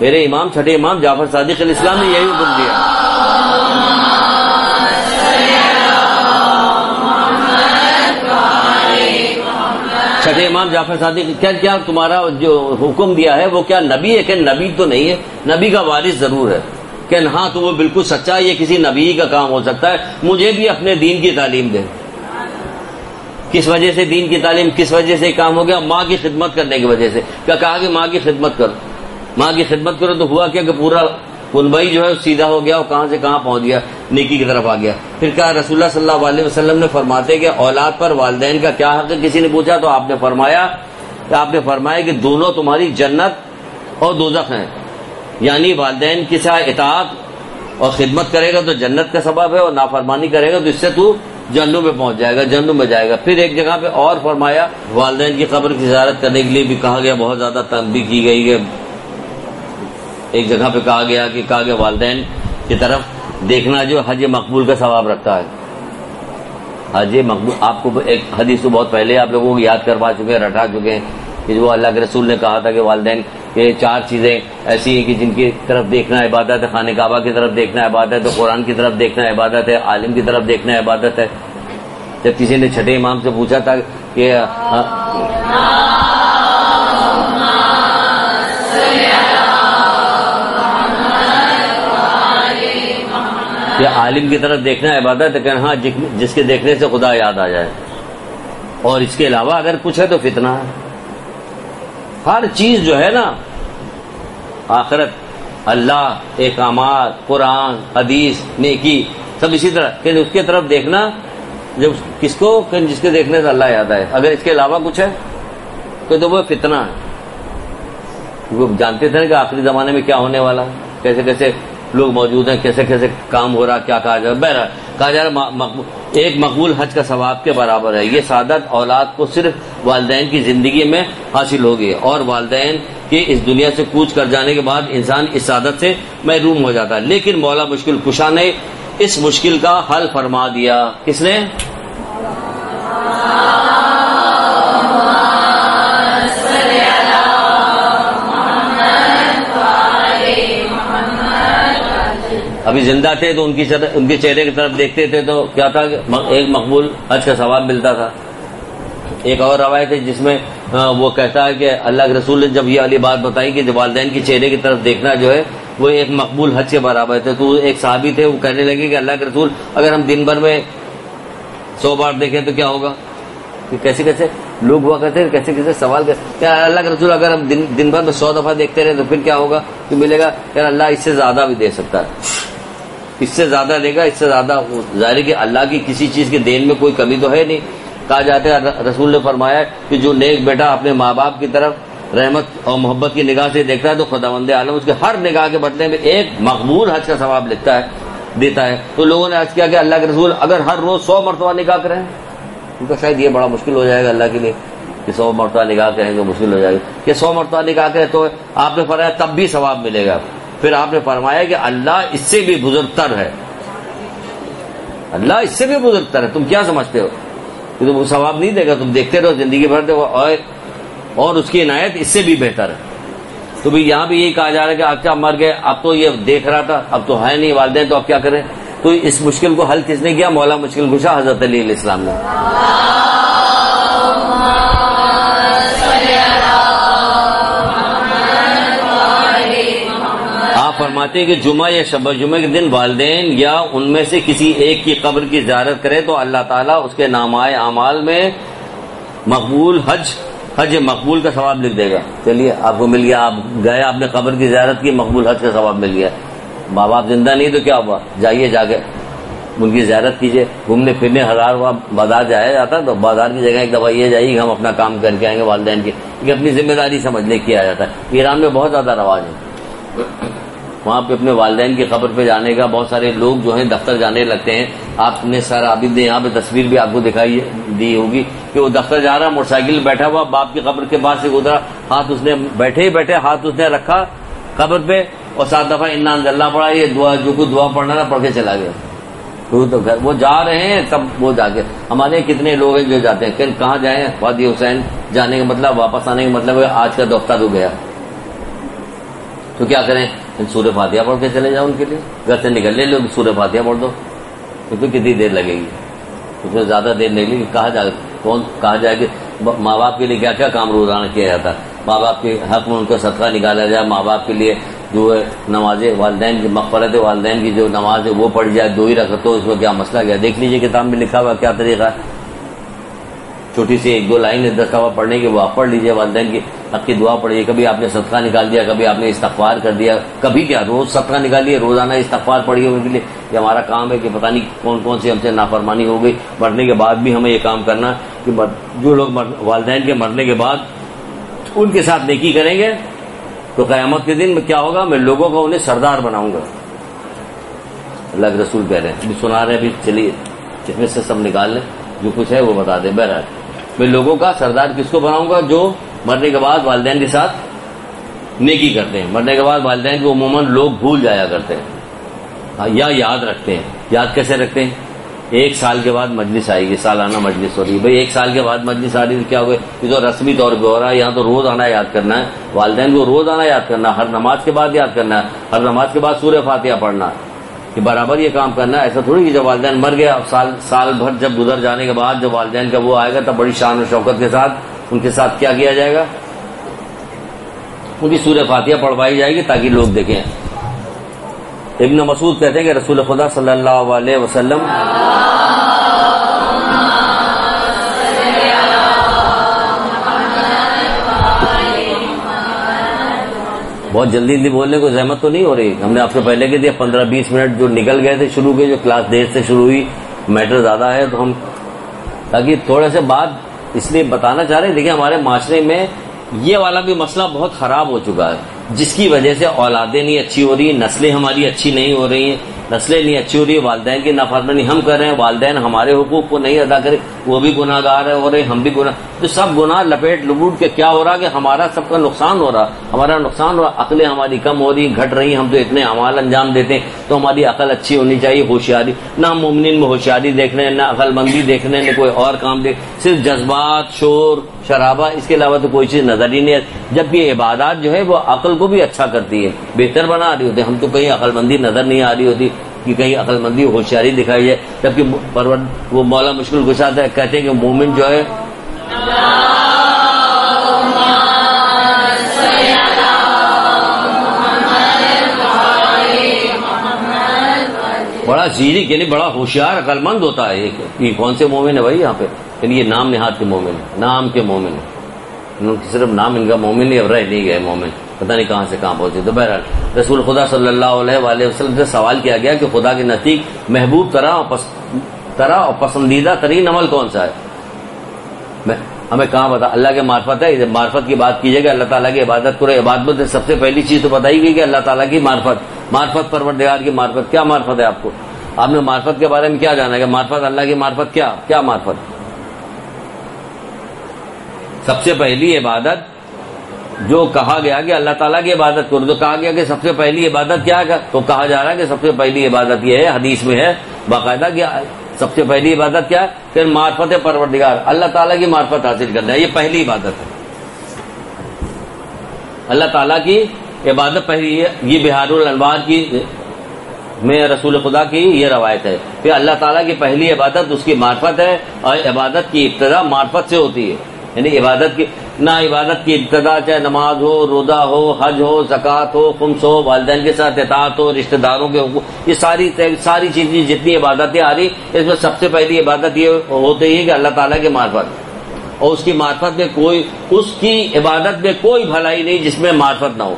میرے امام چھٹے امام جعفر صادق علیہ السلام نے یہی حکم دیا. چھٹے امام جعفر صادق کیا تمہارا جو حکم دیا ہے وہ کیا نبی ہے؟ کہ نبی تو نہیں ہے، نبی کا وارث ضرور ہے. کہ ہاں تو وہ بالکل سچا ہے، یہ کسی نبی کا کام ہو سکتا ہے. مجھے بھی اپنے دین کی تعلیم دے. کس وجہ سے دین کی تعلیم، کس وجہ سے کام ہو گیا؟ ماں کی خدمت کرنے کی وجہ سے. کیا کہا کہ ماں کی خدمت کرو، ماں کی خدمت کرو. تو ہوا کیا کہ پورا کنبئی جو ہے سیدھا ہو گیا اور کہاں سے کہاں پہنچ گیا، نیکی کی طرف آ گیا. پھر کہا رسول اللہ صلی اللہ علیہ وسلم نے فرماتے کہ اولاد پر والدین کا کیا حق ہے؟ کسی نے پوچھا تو آپ نے فرمایا کہ دونوں تمہاری جنت اور دوزخ ہیں. یعنی والدین کی ساتھ اطاعت اور خدمت کرے گا تو جنت کا سبب ہے، اور نافرمانی کرے گا تو اس سے تو جہنم میں پہنچ جائے گا، جہنم میں جائے گا. پھر ایک جگہ پہ اور فرمایا والدین کی قبر کی زیارت کرنے کے لیے بھی کہا گیا، بہت زیادہ تنبیہ کی گئی ہے. ایک جگہ پہ کہا گیا والدین کی طرف دیکھنا جو حج مقبول کا ثواب رکھتا ہے. حج مقبول آپ کو ایک حدیث تو بہت پہلے آپ لوگوں کو یاد کروا چکے ہیں، رٹا چکے ہیں، کہ جو اللہ کے رسول نے کہا تھا کہ والدین کے 4 چیزیں ایسی ہیں کہ جن کی طرف دیکھنا عبادت ہے. خانہ کعبہ کی طرف دیکھنا عبادت ہے، قرآن کی طرف دیکھنا عبادت ہے، عالم کی طرف دیکھنا عبادت ہے. جب کسی نے چھٹے امام سے پوچھا تھا کہ عالم کی طرف دیکھنا عبادت ہے، کہ ہاں جس کے دیکھنے سے خدا یاد آ جائے، اور اس کے علاوہ اگر کچھ ہے تو فتنہ ہے. ہر چیز جو ہے نا، آخرت، اللہ، احکامات، قرآن، حدیث، نیکی، سب اسی طرح کہ اس کی طرف دیکھنا جب کس کو، کہ جس کے دیکھنے سے اللہ یاد آئے. اگر اس کے علاوہ کچھ ہے تو وہ فتنہ ہے. وہ جانتے تھے کہ آخری زمانے میں کیا ہونے والا ہے، کیسے کیسے لوگ موجود ہیں، کیسے کیسے کام ہو رہا، کیا کہا جا رہا. بہرحال کہا جا رہا ایک مقبول حج کا ثواب کے برابر ہے. یہ سعادت اولاد کو صرف والدین کی زندگی میں حاصل ہوگی، اور والدین کے اس دنیا سے کوچ کر جانے کے بعد انسان اس سعادت سے محروم ہو جاتا ہے. لیکن مولا مشکل کشا نے اس مشکل کا حل فرما دیا. کس نے؟ ابھی زندہ تھے تو ان کے چہرے کی طرف دیکھتے تھے تو کیا تھا کہ ایک مقبول حج کا ثواب ملتا تھا. ایک اور روایت ہے جس میں وہ کہتا ہے کہ اللہ کے رسول نے جب یہ والی بات بتائی کہ جب والدین کی چہرے کی طرف دیکھنا جو ہے وہ ایک مقبول حج کے برابر تھے، تو ایک صحابی تھے، وہ کہنے لگے کہ اللہ کے رسول اگر ہم دن بھر میں 100 بار دیکھیں تو کیا ہوگا؟ کہ کیسے کیسے لوگ ہوا کرتے ہیں، کیسے کیسے سوال کرتے کیا اللہ کے رسول اگر ہم دن بھر میں 100 دفعہ دیکھتے رہے تو پھر کیا ہوگا؟ کہ ملے گا کہ اللہ اس سے زیادہ بھی دے سکتا ہے، اس سے زیادہ دے گا، اس سے زیادہ. ظاہر ہے کہ اللہ کی کسی چیز کے دین میں کوئی کمی تو ہے نہیں. کہا جاتا ہے رسول نے فرمایا کہ جو نیک بیٹا اپنے ماں باپ کی طرف رحمت اور محبت کی نگاہ سے دیکھتا ہے تو خداوند عالم اس کے ہر نگاہ کے بدلے میں ایک مقبول حج کا ثواب دیتا ہے. تو لوگوں نے عرض کیا کہ اللہ کے رسول اگر ہر روز 100 مرتبہ نگاہ کریں تو شاید یہ بڑا مشکل ہو جائے گا اللہ کے لیے کہ 100 مرتبہ نگاہ کریں تو مشکل ہو جائے گا. کہ 100 مرتبہ نگاہ کریں تو آپ نے فرمایا تب بھی ثواب ملے گا. پھر آپ نے فرمایا کہ اللہ اس سے بھی بزرگتر ہے، اللہ اس سے بھی بزرگتر ہے. تم کیا سمجھتے ہو کہ تم ثواب نہیں دے گا؟ تم دیکھتے رہو زندگی بھر دے اور اس کی عنایت اس سے بھی بہتر ہے. تو بھی یہاں بھی یہی کہا جا رہا ہے کہ آپ کیا مر گئے، اب تو یہ دیکھ رہا تھا، اب تو ہے نہیں والدین، تو اب کیا کریں؟ تو اس مشکل کو حل کس نے کیا؟ مولا مشکل کشا حضرت علی علیہ السلام نے. آپ فرماتے ہیں کہ جمعہ یا شب جمعہ کے دن والدین یا ان میں سے کسی ایک کی قبر کی زیارت کرے تو اللہ تعالیٰ اس کے نامۂ اعمال میں مقبول حج مقبول کا ثواب لکھ دے گا. چلیے آپ کو مل گیا، آپ گئے، آپ نے قبر کی زیارت کی، مقبول حج کا ثواب مل گیا. ماں باپ زندہ نہیں تو کیا ہوا؟ جائیے جا کے ان کی زیارت کیجیے. گھومنے پھرنے ہزار بازار جایا جاتا تو بازار کی جگہ ایک دفعہ یہ جائیے کہ ہم اپنا کام کر کے آئیں گے والدین کی. کہ اپنی ذمہ داری سمجھ لے کیا جاتا ہے. ایران میں بہت زیادہ رواج ہے وہاں پہ اپنے والدین کی قبر پہ جانے کا. بہت سارے لوگ جو ہیں دفتر جانے لگتے ہیں. آپ نے سر عابد نے یہاں پہ تصویر بھی آپ کو دکھائی دی ہوگی کہ وہ دفتر جا رہا موٹر سائیکل بیٹھا ہوا باپ کی قبر کے پاس سے گزرا, ہاتھ اس نے بیٹھے ہی بیٹھے ہاتھ اس نے رکھا قبر پہ اور 7 دفعہ انا انزلنا پڑا. یہ دعا جو کچھ دعا پڑھنا تھا پڑھ کے چلا گیا. وہ جا رہے ہیں تب وہ جا کے. ہمارے کتنے لوگ ہیں جو جاتے ہیں, پھر کہاں جائیں؟ وادی حسین جانے کا مطلب واپس آنے کا مطلب ہے آج کا دفتر ہو گیا. تو کیا کریں؟ سورہ فاتحہ پڑھ کے چلے جاؤ. ان کے لیے گھر سے نکل لے لوگ سورہ فاتحہ پڑھ دو. کیونکہ کتنی دیر لگے گی؟ کیونکہ زیادہ دیر نہیں لگے. کہا جائے کہ ماں باپ کے لیے کیا کیا کام روزانہ کیا جاتا ہے. ماں باپ کے حق میں ان کا صدقہ نکالا جائے. ماں باپ کے لیے جو ہے نماز والدین کی مغفرت والدین کی جو نماز ہے وہ پڑھ جائے 2 ہی رکعتوں. اس میں کیا مسئلہ کیا؟ دیکھ لیجئے کتاب میں لکھا ہوا کیا طریقہ ہے. چھوٹی سی 1-2 لائن دستاویز پڑھنے کی وہ آپ پڑھ لیجئے. والدین کی حق کی دعا پڑھیے. کبھی آپ نے صدقہ نکال دیا, کبھی آپ نے استغفار کر دیا, کبھی کیا روز صدقہ نکالیے, روزانہ استغفار پڑھیے ان کے لیے. یہ ہمارا کام ہے کہ پتہ نہیں کون کون سی ہم سے نافرمانی ہو گئی. مرنے کے بعد بھی ہمیں یہ کام کرنا کہ جو لوگ والدین کے مرنے کے بعد ان کے ساتھ نیکی کریں گے تو قیامت کے دن میں کیا ہوگا؟ میں لوگوں کو انہیں سردار بناؤں گا. اللہ کے رسول کہہ رہے ہیں. ابھی سنا رہے ہیں, ابھی چلیے اس میں سے سب نکال لیں جو کچھ ہے وہ بتا دیں. بہرحال میں لوگوں کا سردار کس کو بناؤں گا؟ جو مرنے کے بعد والدین کے ساتھ نیکی کرتے ہیں. مرنے کے بعد والدین کو عموماً لوگ بھول جایا کرتے ہیں یا یاد رکھتے ہیں. یاد کیسے رکھتے ہیں؟ 1 سال کے بعد مجلس آئے گی, سالانہ مجلس ہو رہی ہے. بھائی 1 سال کے بعد مجلس آ رہی ہے تو کیا ہو گیا؟ یہ تو رسمی طور پہ ہو رہا ہے. یہاں تو روز آنا یاد کرنا ہے. والدین کو روز آنا یاد کرنا ہے. ہر نماز کے بعد یاد کرنا ہے. ہر نماز کے بعد سورہ فاتحہ پڑھنا ہے. کہ برابر یہ کام کرنا ہے. ایسا تھوڑی کہ جب والدین مر گیا سال بھر جب گزر جانے کے بعد جب والدین کا وہ آئے گا تب بڑی شان و شوکت کے ساتھ ان کے ساتھ کیا کیا جائے گا؟ ان کی سورہ فاتحہ پڑھوائی جائے گی تاکہ لوگ دیکھیں. ابن مسعود کہتے ہیں کہ رسول خدا صلی اللہ علیہ وسلم بہت جلدی بولنے کو زحمت تو نہیں ہو رہی. ہم نے آپ سے پہلے کے دیا 15-20 منٹ جو نکل گئے تھے شروع کے, جو کلاس دیر سے شروع ہوئی, میٹر زیادہ ہے تو ہم تاکہ تھوڑے سے بات اس لیے بتانا چاہ رہے ہیں. دیکھیں ہمارے معاشرے میں یہ والا بھی مسئلہ بہت خراب ہو چکا ہے جس کی وجہ سے اولادیں نہیں اچھی ہو رہی ہیں, نسلیں ہماری اچھی نہیں ہو رہی ہیں, نسلیں نہیں اچھی ہو رہی ہے. والدین کی نافرمانی ہم کر رہے ہیں, والدین ہمارے حقوق کو نہیں ادا کرے, وہ بھی گناہ گار ہے اور ہم بھی گناہ. تو سب گناہ لپیٹ لبوٹ کے کیا ہو رہا کہ ہمارا سب کا نقصان ہو رہا, ہمارا نقصان ہو رہا. عقلیں ہماری کم ہو رہی, گھٹ رہی. ہم تو اتنے اعمال انجام دیتے ہیں تو ہماری عقل اچھی ہونی چاہیے, ہوشیاری. نہ ہم مومنین میں ہوشیاری دیکھ رہے ہیں, نہ عقل مندی دیکھ رہے ہیں, نہ کوئی اور کام دیکھ, صرف جذبات, شور شرابہ, اس کے علاوہ تو کوئی چیز نظر ہی نہیں آتی. جبکہ عبادات جو ہے وہ عقل کو بھی اچھا کرتی ہے, بہتر بنا رہی ہوتی ہے. ہم تو کہیں عقل مندی نظر نہیں آ رہی ہوتی کہ کہیں عقل مندی ہوشیاری دکھائی جائے. جبکہ وہ مولا مشکل کشا کہتے ہیں کہ مومن جو ہے بڑا چیزی کے لیے بڑا ہوشیار عقل مند ہوتا ہے. یہ کون سے مومن ہے بھائی یہاں پہ؟ یہ نام نہاد کے مومن ہے, نام کے مومن ہے. صرف نام ان کا مومن نہیں, اب رہ نہیں گئے مومن, پتہ نہیں کہاں سے کہاں پہنچے. تو بہرحال رسول خدا صلی اللہ علیہ وسلم سے سوال کیا گیا کہ خدا کے نزدیک محبوب طرح اور پسندیدہ ترین عمل کون سا ہے؟ ہمیں کہاں بتا؟ اللہ کے معرفت ہے. معرفت کی بات کیجیے گا, اللہ تعالیٰ کی عبادت کرو. عبادت میں سب سے پہلی چیز تو بتائی گئی کہ اللہ تعالیٰ کی معرفت پروردگار کی معرفت. کیا معرفت ہے آپ کو؟ آپ نے معرفت کے بارے میں کیا جانا ہے؟ معرفت اللہ کی معرفت کیا معرفت؟ سب سے پہلی عبادت جو کہا گیا کہ اللہ تعالیٰ کی عبادت کرو, تو کہا گیا کہ سب سے پہلی عبادت کیا ہے؟ تو کہا جا رہا ہے کہ سب سے پہلی عبادت یہ ہے, حدیث میں ہے باقاعدہ کہ سب سے پہلی عبادت کیا ہے؟ پھر معرفت پروردگار, اللہ تعالیٰ کی معرفت حاصل کرنا ہے. یہ پہلی عبادت ہے, اللہ تعالیٰ کی عبادت پہلی ہے. یہ بہار الانوار کی میں رسول خدا کی یہ روایت ہے کہ اللہ تعالیٰ کی پہلی عبادت اس کی معرفت ہے, اور عبادت کی ابتدا معرفت سے ہوتی ہے. یعنی عبادت کی نہ عبادت کی ابتدا چاہے نماز ہو, روزہ ہو, حج ہو, زکوٰۃ ہو, خمس ہو, والدین کے ساتھ اطاعت ہو, رشتہ داروں کے حقوق, یہ ساری چیزیں جتنی عبادتیں آ رہی اس میں سب سے پہلی عبادت یہ ہوتی ہے کہ اللہ تعالیٰ کی معرفت. اور اس کی معرفت میں اس کی عبادت میں کوئی بھلائی نہیں جس میں معرفت نہ ہو.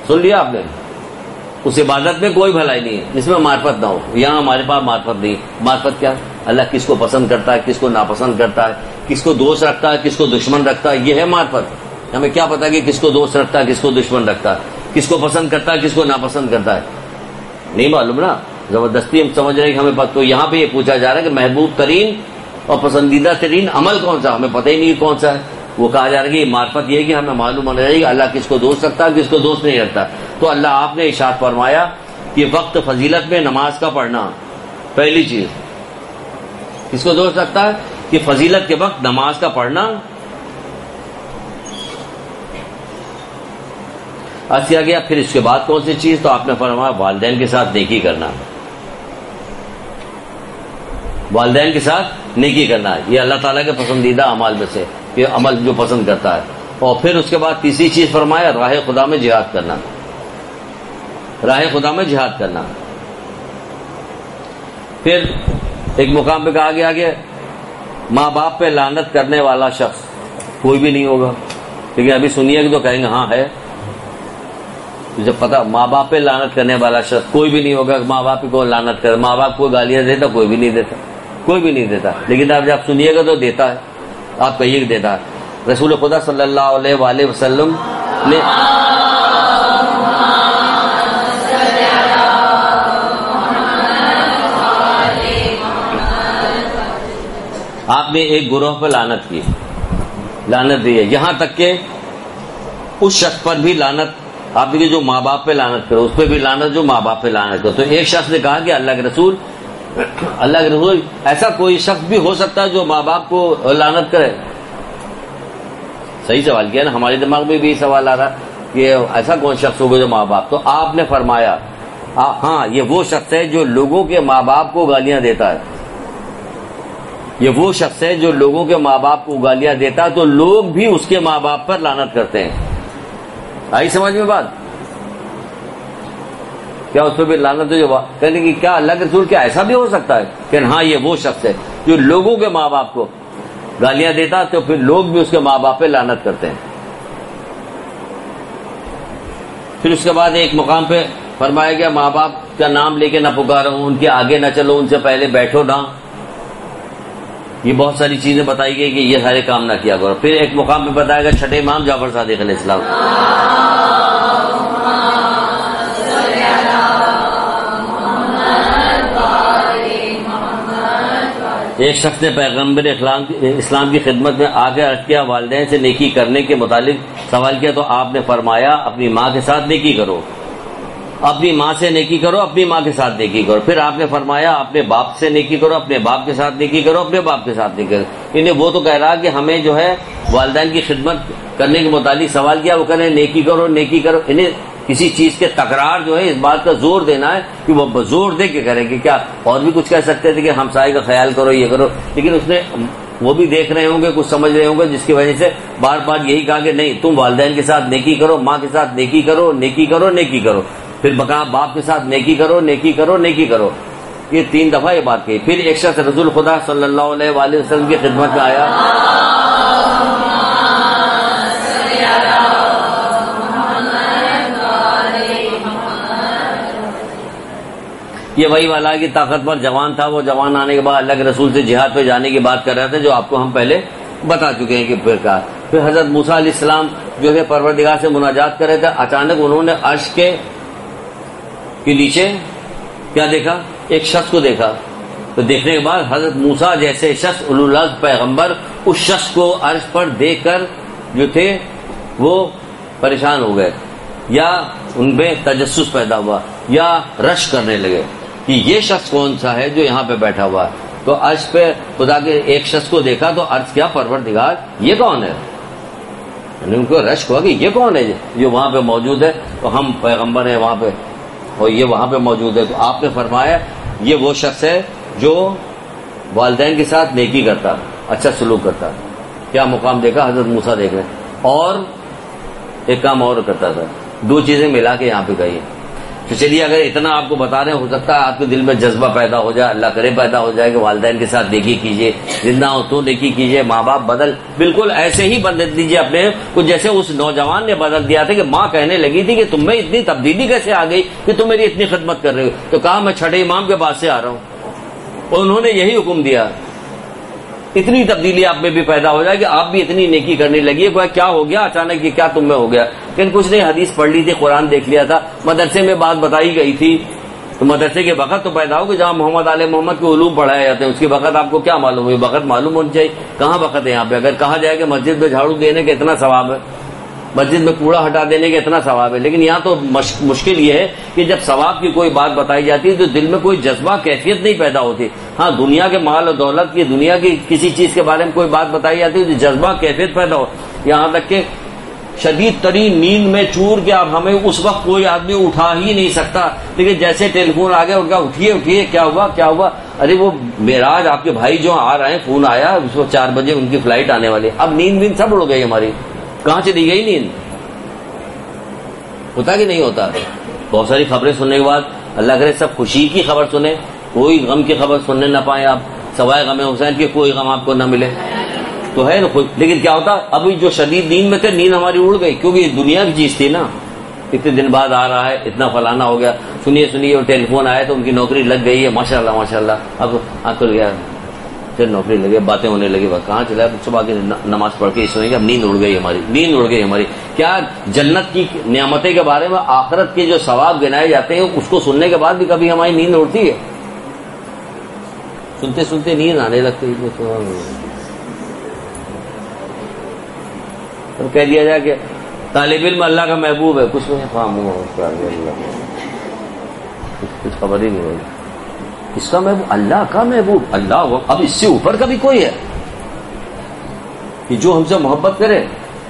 سن لیا آپ نے؟ اس عبادت میں کوئی بھلائی نہیں ہے جس میں معرفت نہ ہو. یہاں ہمارے پاس معرفت نہیں. معرفت کیا؟ اللہ کس کو پسند کرتا ہے، کس کو ناپسند کرتا ہے، کس کو دوست رکھتا ہے، کس کو دشمن رکھتا ہے، یہ ہے معرفت۔ ہمیں کیا پتا کہ کس کو دوست رکھتا ہے، کس کو دشمن رکھتا ہے، کس کو پسند کرتا ہے، کس کو ناپسند کرتا ہے، نہیں معلوم نا، زبردستی ہم سمجھ رہے ہیں کہ ہمیں پتہ۔ تو یہاں پہ یہ پوچھا جا رہا ہے کہ محبوب ترین اور پسندیدہ ترین عمل کون سا، ہمیں پتہ ہی نہیں کون سا ہے۔ وہ کہا جا رہا ہے کہ یہ معرفت یہ ہے کہ ہمیں معلوم ہونا چاہیے کہ اللہ کس کو دوست رکھتا ہے، کس کو دوست نہیں رکھتا۔ تو اللہ آپ نے ارشاد فرمایا کہ وقت فضیلت میں نماز کا پڑھنا پہلی چیز، کس کو دوست رکھتا ہے کہ فضیلت کے وقت نماز کا پڑھنا۔ عرض کیا گیا پھر اس کے بعد کون سی چیز، تو آپ نے فرمایا والدین کے ساتھ نیکی کرنا، والدین کے ساتھ نیکی کرنا، یہ اللہ تعالیٰ کے پسندیدہ اعمال میں سے یہ عمل جو پسند کرتا ہے۔ اور پھر اس کے بعد تیسری چیز فرمایا راہ خدا میں جہاد کرنا، راہ خدا میں جہاد کرنا۔ پھر ایک مقام پہ کہا گیا کہ ماں باپ پہ لعنت کرنے والا شخص کوئی بھی نہیں ہوگا، لیکن ابھی سنیے کہ تو کہیں گے ہاں ہے، جب پتا ماں باپ پہ لعنت کرنے والا شخص کوئی بھی نہیں ہوگا۔ ماں باپ کو لعنت کر، ماں باپ کو گالیاں دیتا کوئی بھی نہیں دیتا، کوئی بھی نہیں دیتا، لیکن آپ جب سنیے گا تو دیتا ہے، آپ کہیے کہ دیتا ہے۔ رسول خدا صلی اللہ علیہ وآلہ وسلم نے آپ نے ایک گروہ پہ لعنت کی، لعنت دی ہے، یہاں تک کہ اس شخص پر بھی لعنت آپ نے جو ماں باپ پہ لعنت کرو، اس پہ بھی لعنت جو ماں باپ پہ لعنت کرو۔ تو ایک شخص نے کہا کہ اللہ کے رسول ایسا کوئی شخص بھی ہو سکتا ہے جو ماں باپ کو لعنت کرے؟ صحیح سوال کیا نا، ہمارے دماغ میں بھی سوال آ رہا کہ ایسا کون شخص ہوگا جو ماں باپ، تو آپ نے فرمایا ہاں یہ وہ شخص ہے جو لوگوں کے ماں باپ کو گالیاں دیتا ہے، یہ وہ شخص ہے جو لوگوں کے ماں باپ کو گالیاں دیتا ہے، تو لوگ بھی اس کے ماں باپ پر لعنت کرتے ہیں۔ آئی سمجھ میں بات؟ کیا اس پہ بھی لعنت ہے جو کہنے کی کیا اللہ کے رسول کیا ایسا بھی ہو سکتا ہے کہ ہاں یہ وہ شخص ہے جو لوگوں کے ماں باپ کو گالیاں دیتا تو پھر لوگ بھی اس کے ماں باپ پہ لعنت کرتے ہیں۔ پھر اس کے بعد ایک مقام پہ فرمایا گیا ماں باپ کا نام لے کے نہ پکارو، ان کے آگے نہ چلو، ان سے پہلے بیٹھو نہ، یہ بہت ساری چیزیں بتائی گئی کہ یہ سارے کام نہ کیا کرو۔ پھر ایک مقام پہ بتایا گیا چھٹے امام جعفر صادق علیہ السلام، ایک شخص نے پیغمبر اسلام کی خدمت میں آ کے عرض کیا والدین سے نیکی کرنے کے متعلق سوال کیا، تو آپ نے فرمایا اپنی ماں کے ساتھ نیکی کرو، اپنی ماں سے نیکی کرو، اپنی ماں کے ساتھ نیکی کرو۔ پھر آپ نے فرمایا اپنے باپ سے نیکی کرو، اپنے باپ کے ساتھ نیکی کرو، اپنے باپ کے ساتھ نیکی کرو۔ انہیں وہ تو کہہ رہا کہ ہمیں جو ہے والدین کی خدمت کرنے کے متعلق سوال کیا، وہ کہہ رہے ہیں نیکی کرو نیکی کرو۔ انہیں کسی چیز کے تکرار جو ہے اس بات کا زور دینا ہے کہ وہ زور دے کے کریں کہ کیا اور بھی کچھ کہہ سکتے تھے کہ ہمسائے کا خیال کرو یہ کرو، لیکن اس نے وہ بھی دیکھ رہے ہوں گے کچھ سمجھ رہے ہوں گے جس کی وجہ سے بار بار یہی کہا کہ نہیں تم والدین کے ساتھ نیکی کرو، ماں کے ساتھ نیکی کرو، نیکی کرو نیکی کرو۔ پھر بکا باپ کے ساتھ نیکی کرو نیکی کرو نیکی کرو، یہ 3 دفعہ یہ بات کہی۔ پھر ایک شخص رسول خدا صلی اللہ علیہ وآلہ وسلم کی خدمت میں آیا، یہ وہی والا کی طاقتور جوان تھا، وہ جوان آنے کے بعد اللہ کے رسول سے جہاد پہ جانے کی بات کر رہے تھے جو آپ کو ہم پہلے بتا چکے ہیں کہ پھر حضرت موسیٰ علیہ السلام جو ہے پروردگار سے مناجات کر رہے تھے، اچانک انہوں نے عرش کے نیچے کیا دیکھا؟ ایک شخص کو دیکھا، تو دیکھنے کے بعد حضرت موسیٰ جیسے شخص اولو العزم پیغمبر اس شخص کو عرش پر دیکھ کر جو تھے وہ پریشان ہو گئے، یا ان میں تجسس پیدا ہوا یا رش کرنے لگے کہ یہ شخص کون سا ہے جو یہاں پہ بیٹھا ہوا ہے۔ تو عرش پہ خدا کے ایک شخص کو دیکھا تو عرض کیا پروردگار یہ کون ہے؟ ان کو رش ہوا کہ یہ کون ہے جو وہاں پہ موجود ہے، تو ہم پیغمبر ہیں وہاں پہ اور یہ وہاں پہ موجود ہے۔ تو آپ نے فرمایا یہ وہ شخص ہے جو والدین کے ساتھ نیکی کرتا، اچھا سلوک کرتا۔ کیا مقام دیکھا حضرت موسیٰ دیکھ رہے، اور ایک کام اور کرتا تھا، 2 چیزیں ملا کے یہاں پہ گئی ہیں۔ تو چلیے اگر اتنا آپ کو بتا رہے ہیں، ہو سکتا ہے آپ کے دل میں جذبہ پیدا ہو جائے، اللہ کرے پیدا ہو جائے کہ والدین کے ساتھ نیکی کیجیے، زندہ ہو تو نیکی کیجیے، ماں باپ بالکل ایسے ہی بدل دیجیے اپنے کو جیسے اس نوجوان نے بدل دیا تھا کہ ماں کہنے لگی تھی کہ تم میں اتنی تبدیلی کیسے آ گئی کہ تم میری اتنی خدمت کر رہے ہو، تو کہا میں چھٹے امام کے پاس سے آ رہا ہوں، اور انہوں نے یہی حکم دیا. اتنی تبدیلی آپ میں بھی پیدا ہو جائے کہ آپ بھی اتنی نیکی کرنے لگی ہے. کیا ہو گیا اچانک، یہ کیا تم میں ہو گیا؟ لیکن کچھ نہیں، حدیث پڑھ لی تھی، قرآن دیکھ لیا تھا، مدرسے میں بات بتائی گئی تھی، تو مدرسے کے وقت تو پیدا ہو کہ جہاں محمد آل محمد کے علوم پڑھائے جاتے ہیں، اس کے وقت آپ کو کیا معلوم ہے؟ وقت معلوم ہونا چاہیے. کہاں وقت ہے یہاں پہ؟ اگر کہا جائے کہ مسجد میں جھاڑو دینے کا اتنا ثواب ہے، مسجد میں کوڑا ہٹا دینے کا اتنا ثواب ہے، لیکن یہاں تو مشکل یہ ہے کہ جب ثواب کی کوئی بات بتائی جاتی ہے تو دل میں کوئی جذبہ، کیفیت نہیں پیدا ہوتی. ہاں، دنیا کے مال و دولت کی، دنیا کی کسی چیز کے بارے میں کوئی بات بتائی جاتی ہے تو جذبہ، کیفیت پیدا ہو. یہاں تک کہ شدید ترین نیند میں چور کے اب ہمیں اس وقت کوئی آدمی اٹھا ہی نہیں سکتا، لیکن جیسے ٹیلی فون آ گیا ان کا اٹھیے اٹھیے، کیا ہوا کیا ہوا؟ ارے وہ معراج آپ کے بھائی جو آ رہے ہیں، فون آیا، اس وقت 4 بجے ان کی فلائٹ آنے والی. اب نیند سب اڑ گئی ہماری. کہاں چلی گئی نیند؟ ہوتا کہ نہیں ہوتا؟ بہت ساری خبریں سننے کے بعد اللہ کرے سب خوشی کی خبر سنیں، کوئی غم کی خبر سننے نہ پائیں آپ، سوائے غم حسین کے کوئی غم آپ کو نہ ملے تو ہے نا. لیکن کیا ہوتا، ابھی جو شدید نیند میں تھے، نیند ہماری اڑ گئی کیونکہ یہ دنیا کی چیز تھی نا. اتنے دن بعد آ رہا ہے، اتنا فلانا ہو گیا، سنیے اور ٹیلی فون آیا تو ان کی نوکری لگ گئی ہے، ماشاء اللہ ماشاء اللہ. اب کھل گیا، پھر نوکری لگے، باتیں ہونے لگی. کہاں چلا؟ صبح کی نماز پڑھ کے سوئیں گے. اب نیند اڑ گئی ہماری، نیند اڑ گئی ہماری. کیا جنت کی نعمتیں کے بارے میں، آخرت کے جو ثواب گنائے جاتے ہیں، اس کو سننے کے بعد بھی کبھی ہماری نیند اڑتی ہے؟ سنتے سنتے نیند آنے لگتی ہے. تو کہہ دیا جائے کہ طالب علم اللہ کا محبوب ہے، کچھ نہیں کچھ خبر ہی نہیں ہوگی. اس کا محبوب، اللہ کا محبوب، اللہ. اب اس سے اوپر کا بھی کوئی ہے کہ جو ہم سے محبت کرے؟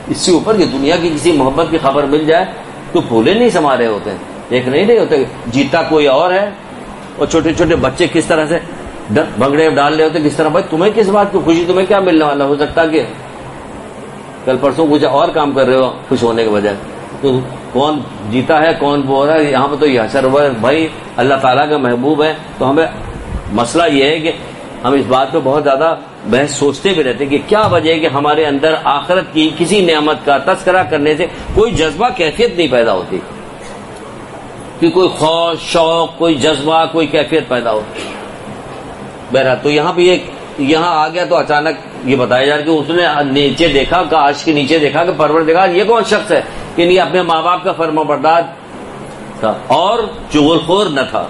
اس سے اوپر کہ دنیا کی کسی محبت کی خبر مل جائے تو پھولے نہیں سما رہے ہوتے ہیں. ایک نہیں ہوتے، جیتا کوئی اور ہے اور چھوٹے چھوٹے بچے کس طرح سے بھنگڑے ڈال رہے ہوتے، کس طرح. بھائی تمہیں کس بات کی خوشی؟ تمہیں کیا ملنے والا؟ ہو سکتا کہ کل پرسوں کچھ اور کام کر رہے ہو خوش ہونے کے بجائے. تو کون جیتا ہے، کون بول رہا ہے؟ یہاں پہ تو یہ حشر ہوا ہے. بھائی اللہ تعالیٰ کا محبوب ہے تو ہمیں مسئلہ یہ ہے کہ ہم اس بات پہ بہت زیادہ بحث سوچتے بھی رہتے کہ کیا وجہ ہے کہ ہمارے اندر آخرت کی کسی نعمت کا تذکرہ کرنے سے کوئی جذبہ، کیفیت نہیں پیدا ہوتی، کہ کوئی خواہش، شوق، کوئی جذبہ، کوئی کیفیت پیدا ہو. بہرحال تو یہاں پہ یہاں آ گیا تو اچانک یہ بتایا جا رہا کہ اس نے نیچے دیکھا، کاش کے نیچے دیکھا کہ پروردگار یہ کون شخص ہے کہ نہیں اپنے ماں باپ کا فرمانبردار تھا اور چغل خور نہ تھا.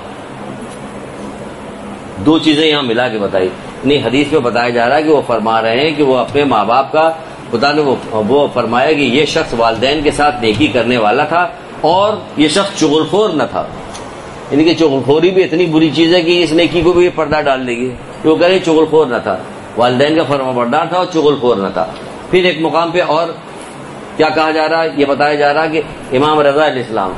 2 چیزیں یہاں ملا کے بتائی. نہیں، حدیث میں بتایا جا رہا ہے کہ وہ فرما رہے ہیں کہ وہ اپنے ماں باپ کا، خدا نے وہ فرمایا کہ یہ شخص والدین کے ساتھ نیکی کرنے والا تھا اور یہ شخص چغل خور نہ تھا. یعنی کہ چغل خوری بھی اتنی بری چیز ہے کہ اس نیکی کو بھی پردہ ڈال دے گی. وہ کہہ رہے چغل خور نہ تھا، والدین کا فرمانبردار تھا اور چغل خور نہ تھا. پھر ایک مقام پہ اور کیا کہا جا رہا ہے؟ یہ بتایا جا رہا ہے کہ امام رضا علیہ السلام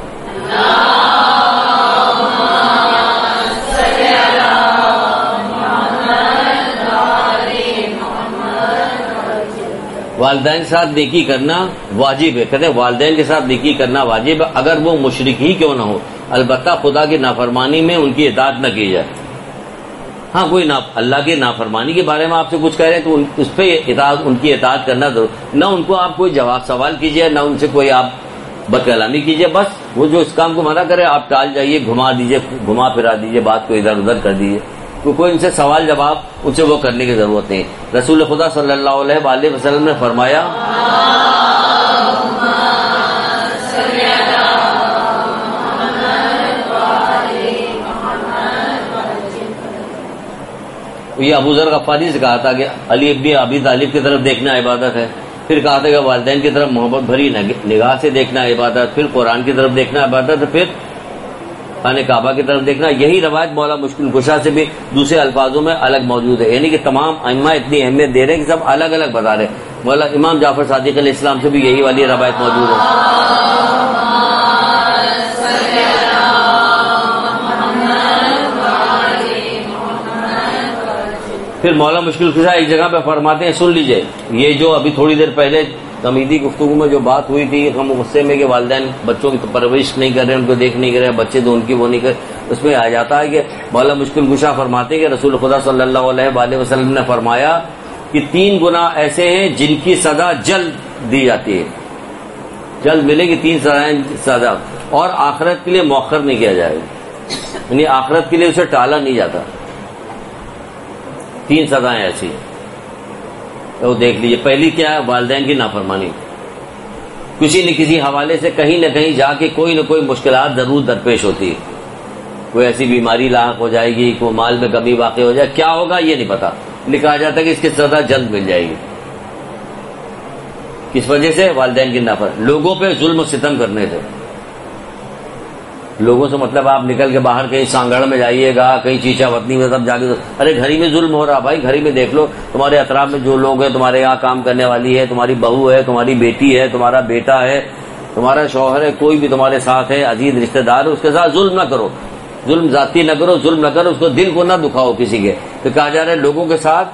والدین کے ساتھ نیکی کرنا واجب ہے. کہتے ہیں والدین کے ساتھ نیکی کرنا واجب ہے اگر وہ مشرک ہی کیوں نہ ہو، البتہ خدا کی نافرمانی میں ان کی اطاعت نہ کی جائے. ہاں کوئی اللہ کی نافرمانی کے بارے میں آپ سے کچھ کہہ رہے ہیں تو اس پہ ان کی اطاعت کرنا ضرور. نہ ان کو آپ کوئی جواب سوال کیجیے، نہ ان سے کوئی آپ بد کلامی کیجیے. بس وہ جو اس کام کو منع کرے آپ ٹال جائیے، گھما پھرا دیجیے، بات کو ادھر ادھر کر دیجیے. کوئی ان سے سوال جواب ان سے وہ کرنے کی ضرورت نہیں. رسول خدا صلی اللہ علیہ وآلہ وسلم نے فرمایا یہ ابو ذر غفاری سے کہا تھا کہ علی ابن ابی طالب کی طرف دیکھنا عبادت ہے. پھر کہا تھا کہ والدین کی طرف محبت بھری نگاہ سے دیکھنا عبادت، پھر قرآن کی طرف دیکھنا عبادت ہے، پھر خانہ کعبہ کی طرف دیکھنا. یہی روایت مولا مشکل کشا سے بھی دوسرے الفاظوں میں الگ موجود ہے. یعنی کہ تمام ائمہ اتنی اہمیت دے رہے ہیں کہ سب الگ الگ بتا رہے ہیں. مولا امام جعفر صادق علیہ السلام سے بھی یہی والی روایت موجود ہے. پھر مولا مشکل کشا ایک جگہ پہ فرماتے ہیں، سن لیجئے، یہ جو ابھی تھوڑی دیر پہلے تمیدی گفتگو میں جو بات ہوئی تھی ہم غصے میں کہ والدین بچوں کی پرورش نہیں کر رہے، ان کو دیکھ نہیں کر رہے، بچے تو ان کی وہ نہیں کر، اس میں آ جاتا ہے کہ مولا مشکل کشا فرماتے ہیں کہ رسول خدا صلی اللہ علیہ وآلہ وسلم نے فرمایا کہ 3 گناہ ایسے ہیں جن کی سزا جلد دی جاتی ہے، جلد ملے گی 3 سزا، اور آخرت کے لیے مؤخر نہیں کیا جائے گا. یعنی آخرت کے لیے اسے ٹالا نہیں جاتا. 3 سزائیں ایسی تو دیکھ لیجیے. پہلی کیا ہے؟ والدین کی نافرمانی. کسی نہ کسی حوالے سے کہیں نہ کہیں جا کے کوئی نہ کوئی مشکلات ضرور درپیش ہوتی ہے. کوئی ایسی بیماری لاحق ہو جائے گی, کوئی مال میں کمی واقع ہو جائے, کیا ہوگا یہ نہیں پتا. لکھا جاتا ہے کہ اس کی سزا جلد مل جائے گی. کس وجہ سے؟ والدین کی نافرمانی. لوگوں پہ ظلم و ستم کرنے سے. لوگوں سے مطلب آپ نکل کے باہر کہیں سانگڑ میں جائیے گا, کہیں چیچا وطنی میں سب جا کے, ارے گھر ہی میں ظلم ہو رہا بھائی, گھر ہی میں دیکھ لو تمہارے اطراف میں جو لوگ ہیں, تمہارے یہاں کام کرنے والی ہے, تمہاری بہو ہے, تمہاری بیٹی ہے, تمہارا بیٹا ہے, تمہارا شوہر ہے, کوئی بھی تمہارے ساتھ ہے, عزیز رشتہ دار ہے, اس کے ساتھ ظلم نہ کرو. ظلم ذاتی نہ کرو, ظلم نہ کرو, اس کو دل کو نہ دکھاؤ کسی کے. تو کہا جا رہا ہے لوگوں کے ساتھ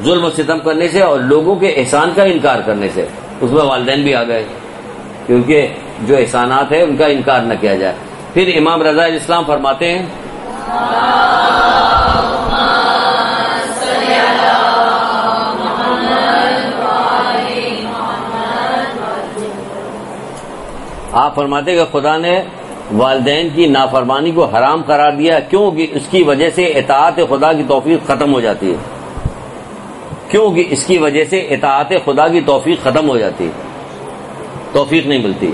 ظلم و ستم کرنے سے اور لوگوں کے احسان کا انکار کرنے سے. اس میں والدین بھی آ گئے, کیونکہ جو احسانات ہیں ان کا انکار نہ کیا جائے. پھر امام رضا اسلام فرماتے ہیں آپ فرماتے کہ خدا نے والدین کی نافرمانی کو حرام قرار دیا کیونکہ اس کی وجہ سے اطاعت خدا کی توفیق ختم ہو جاتی ہے. کیونکہ اس کی وجہ سے اطاعت خدا کی توفیق ختم ہو جاتی ہے, توفیق نہیں ملتی.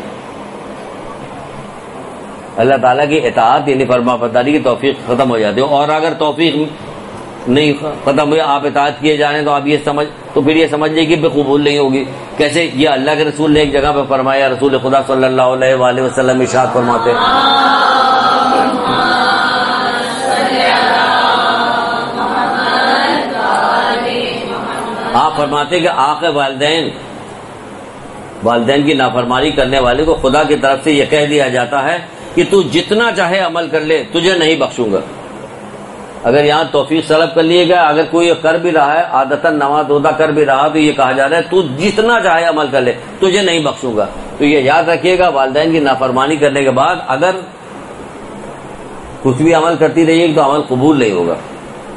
اللہ تعالیٰ کی اطاعت یعنی فرما برداری کی توفیق ختم ہو جاتی ہے. اور اگر توفیق نہیں ختم ہوئی, آپ اطاعت کیے جا رہے ہیں, تو آپ یہ سمجھ لیں کہ بے قبول نہیں ہوگی. کیسے؟ یہ اللہ کے رسول نے ایک جگہ پہ فرمایا, رسول خدا صلی اللہ علیہ وآلہ وسلم ارشاد فرماتے ہیں آپ فرماتے کہ آق والدین کی نافرمانی کرنے والے کو خدا کی طرف سے یہ کہہ دیا جاتا ہے کہ تو جتنا چاہے عمل کر لے, تجھے نہیں بخشوں گا. اگر یہاں توفیق طلب کر لیے گا, اگر کوئی کر بھی رہا ہے عادتاً نماز روزہ کر بھی رہا, تو یہ کہا جا رہا ہے تو جتنا چاہے عمل کر لے, تجھے نہیں بخشوں گا. تو یہ یاد رکھیے گا, والدین کی نافرمانی کرنے کے بعد اگر کچھ بھی عمل کرتی رہیے تو عمل قبول نہیں ہوگا.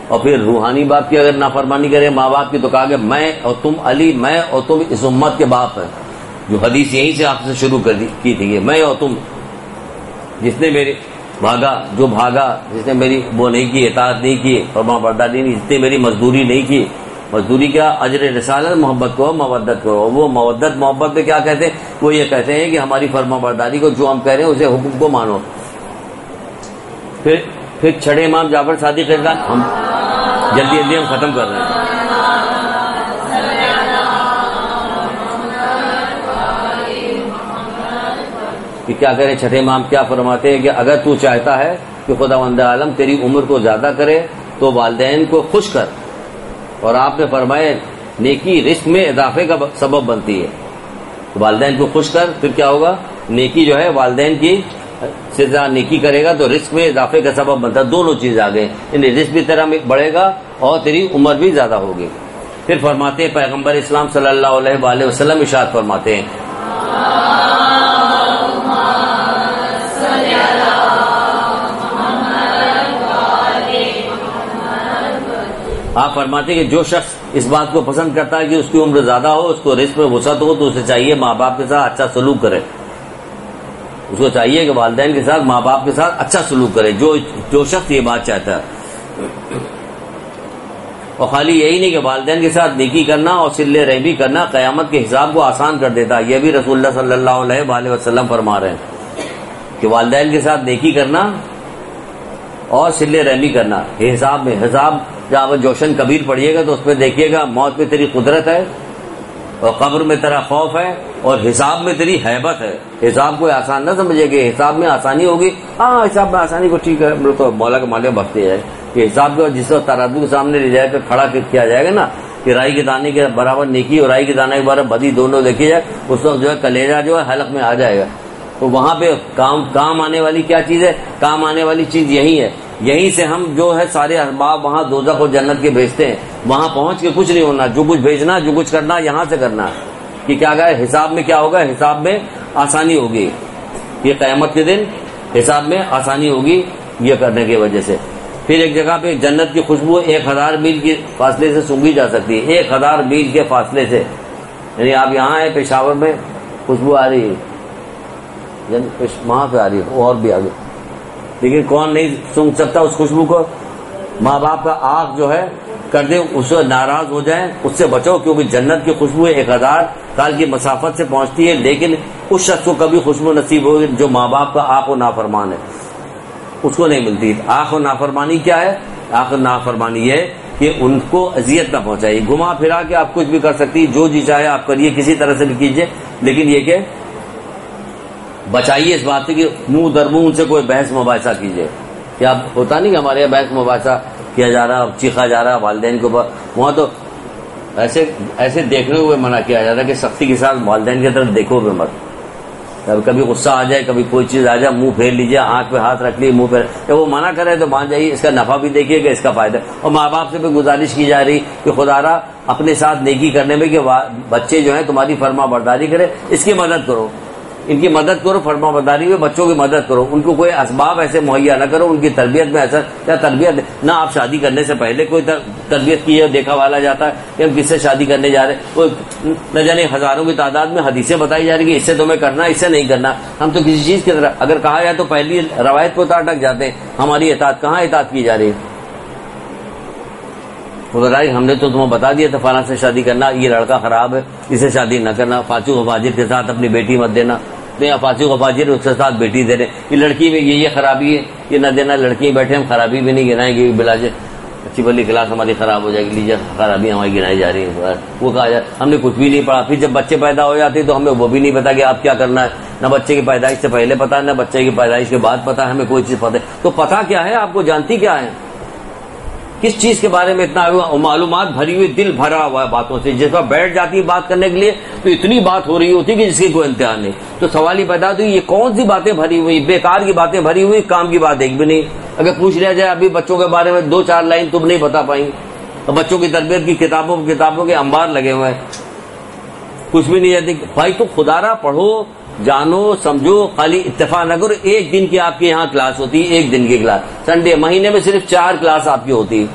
اور پھر روحانی باپ کی اگر نافرمانی کرے, ماں باپ کی, تو کہا کہ میں اور تم علی, میں اور تم اس امت کے باپ ہیں. جو حدیث یہیں سے آپ سے شروع کی تھی, میں اور تم, جس نے میری بھاگا, جس نے میری وہ نہیں کی, اطاعت نہیں کی, فرما برداری نہیں, جس نے میری مزدوری نہیں کی. مزدوری کیا؟ اجر رسالت, محبت کو, مودت کو. وہ مودت محبت میں کیا کہتے ہیں؟ وہ یہ کہتے ہیں کہ ہماری فرما برداری کو جو ہم کہہ رہے ہیں اسے حکم کو مانو. پھر چھڑے امام جعفر صادق کا ہم جلدی ہم ختم کر رہے ہیں. کہ کیا کرے چھٹے امام کیا فرماتے ہیں کہ اگر تو چاہتا ہے کہ خداوند عالم تیری عمر کو زیادہ کرے تو والدین کو خوش کر. اور آپ نے فرمایا نیکی رزق میں اضافے کا سبب بنتی ہے. والدین کو خوش کر, پھر کیا ہوگا؟ نیکی جو ہے والدین کی سے زیادہ نیکی کرے گا تو رزق میں اضافے کا سبب بنتا ہے. دونوں چیز آ گئے, یعنی رزق بھی تیرا بڑھے گا اور تیری عمر بھی زیادہ ہوگی. پھر فرماتے ہیں پیغمبر اسلام صلی اللہ علیہ وآلہ وسلم ارشاد فرماتے ہیں آپ فرماتے ہیں کہ جو شخص اس بات کو پسند کرتا ہے کہ اس کی عمر زیادہ ہو, اس کو رزق میں وسعت ہو, تو اسے چاہیے ماں باپ کے ساتھ اچھا سلوک کرے. اس کو چاہیے کہ والدین کے ساتھ, ماں باپ کے ساتھ اچھا سلوک کرے. جو شخص یہ بات چاہتا ہے. اور خالی یہی نہیں کہ والدین کے ساتھ نیکی کرنا اور صلہ رحمی کرنا قیامت کے حساب کو آسان کر دیتا ہے. یہ بھی رسول اللہ صلی اللہ علیہ وآلہ وسلم فرما رہے ہیں کہ والدین کے ساتھ نیکی کرنا اور صلہ رحمی کرنا حساب جب جوشن کبیر پڑھیے گا تو اس پہ دیکھیے گا موت میں تیری قدرت ہے اور قبر میں تیرا خوف ہے اور حساب میں تیری ہیبت ہے. حساب کو آسان نہ سمجھے کہ حساب میں آسانی ہوگی. ہاں حساب میں آسانی کو ٹھیک ہے, تو مولا کے مالک بخشتے جائے کہ حساب کو جس وقت ترازو کے سامنے لے جائے کر کھڑا کیا جائے گا نا کہ رائی کے دانے کے برابر نیکی اور رائی کے دانے کے برابر بدی دونوں دیکھی جائے, اس وقت جو ہے کلیجہ جو ہے حلق میں آ جائے گا. تو وہاں پہ کام آنے والی کیا چیز ہے؟ کام آنے والی چیز یہی ہے. یہیں سے ہم جو ہے سارے اسباب وہاں دوزخ اور جنت کے بھیجتے ہیں. وہاں پہنچ کے کچھ نہیں ہونا, جو کچھ بھیجنا, جو کچھ کرنا یہاں سے کرنا. کہ کیا گئے حساب میں کیا ہوگا؟ حساب میں آسانی ہوگی. یہ قیامت کے دن حساب میں آسانی ہوگی یہ کرنے کی وجہ سے. پھر ایک جگہ پہ جنت کی خوشبو 1000 میل کے فاصلے سے سونگھی جا سکتی ہے. 1000 میل کے فاصلے سے. یعنی آپ یہاں ہیں پشاور میں, خوشبو آ رہی ہے, وہاں پہ آ رہی ہے اور بھی آگے, لیکن کون نہیں سونگ سکتا اس خوشبو کو؟ ماں باپ کا آنکھ جو ہے کر دیں، اس سے ناراض ہو جائیں، اس سے بچو، کیونکہ جنت کی خوشبو 1000 سال کی مسافت سے پہنچتی ہے، لیکن اس شخص کو کبھی خوشبو نصیب ہوگی جو ماں باپ کا آنکھ و نافرمان ہے، اس کو نہیں ملتی۔ آنکھ و نافرمانی کیا ہے؟ آنکھ و نافرمانی یہ کہ ان کو اذیت نہ پہنچائیے، گھما پھرا کے آپ کچھ بھی کر سکتی، جو جی چاہے آپ کریے، کسی طرح سے بھی کیجیے، لیکن یہ کہ بچائیے اس بات سے کہ منہ در منہ ان سے کوئی بحث مباحثہ کیجیے۔ کیا ہوتا نہیں کہ ہمارے یہاں بحث مباحثہ کیا جا رہا، چیخا جا رہا والدین کے اوپر، وہاں تو ایسے دیکھنے ہوئے منع کیا جاتا ہے کہ سختی کے ساتھ والدین کی طرف دیکھو بھی مت، کبھی غصہ آ جائے، کبھی کوئی چیز آ جائے، منہ پھیر لیجیے، آنکھ پہ ہاتھ رکھ لیے، منہ پہ، جب وہ منع کرے تو مان جائیے، اس کا نفع بھی دیکھیے گا، اس کا فائدہ۔ اور ماں باپ سے بھی گزارش کی جا رہی کہ خدا را اپنے ساتھ نیکی کرنے میں کہ بچے جو ہیں تمہاری فرما برداری کرے، اس کی مدد کرو، ان کی مدد کرو، فرما برداری میں بچوں کی مدد کرو، ان کو کوئی اسباب ایسے مہیا نہ کرو، ان کی تربیت میں ایسا کیا تربیت نہ آپ شادی کرنے سے پہلے کوئی تربیت کی ہے، دیکھا والا جاتا ہے کہ ہم کس سے شادی کرنے جا رہے ہیں، کوئی نہ جانے ہزاروں کی تعداد میں حدیثیں بتائی جا رہی ہیں، اس سے تمہیں کرنا، اس سے نہیں کرنا۔ ہم تو کسی چیز کی طرح اگر کہا جائے تو پہلی روایت کو اٹک جاتے ہیں، ہماری اطاعت کہاں اطاعت کی جا رہی ہے؟ ہم نے تو تمہیں بتا دیا تھا فلاں سے شادی کرنا، یہ لڑکا خراب ہے، اسے شادی نہ کرنا، فاسق و فاجر کے ساتھ اپنی بیٹی مت دینا، فاسق و فاجر اس کے ساتھ بیٹی دے رہے، یہ لڑکی میں یہ خرابی ہے، یہ نہ دینا، لڑکی بیٹھے ہم خرابی بھی نہیں گنائیں گے، بلاج اچھی بلی کلاس ہماری خراب ہو جائے گی، لیجیے خرابی ہماری گنائی جا رہی ہے، وہ کہا جائے ہم نے کچھ بھی نہیں پڑھا، پھر جب بچے پیدا ہو جاتے تو ہمیں وہ بھی نہیں پتا کہ آپ کیا کرنا ہے، نہ بچے کی پیدائش سے پہلے پتا ہے، نہ بچے کی پیدائش کے بعد پتا ہے، ہمیں کوئی چیز پتہ ہے، تو پتا کیا ہے آپ کو، جانتی کیا ہے، کس چیز کے بارے میں اتنا معلومات بھری ہوئی، دل بھرا ہوا ہے باتوں سے، جس پر بیٹھ جاتی ہے بات کرنے کے لیے تو اتنی بات ہو رہی ہوتی کہ جس کی کوئی انتہا نہیں، تو سوال ہی پیدا ہوتی یہ کون سی باتیں بھری ہوئی، بیکار کی باتیں بھری ہوئی، کام کی بات ایک بھی نہیں۔ اگر پوچھ لیا جائے ابھی بچوں کے بارے میں 2-4 لائن تم نہیں بتا پائیں، اور بچوں کی تربیت کی کتابوں کے انبار لگے ہوئے ہیں، کچھ بھی نہیں جاتی بھائی، تو خدا را پڑھو، جانو، سمجھو، خالی اتفاق نہ کرو۔ ایک دن کی آپ کے یہاں کلاس ہوتی ہے، ایک دن کی کلاس، سنڈے، مہینے میں صرف 4 کلاس آپ کی ہوتی ہے،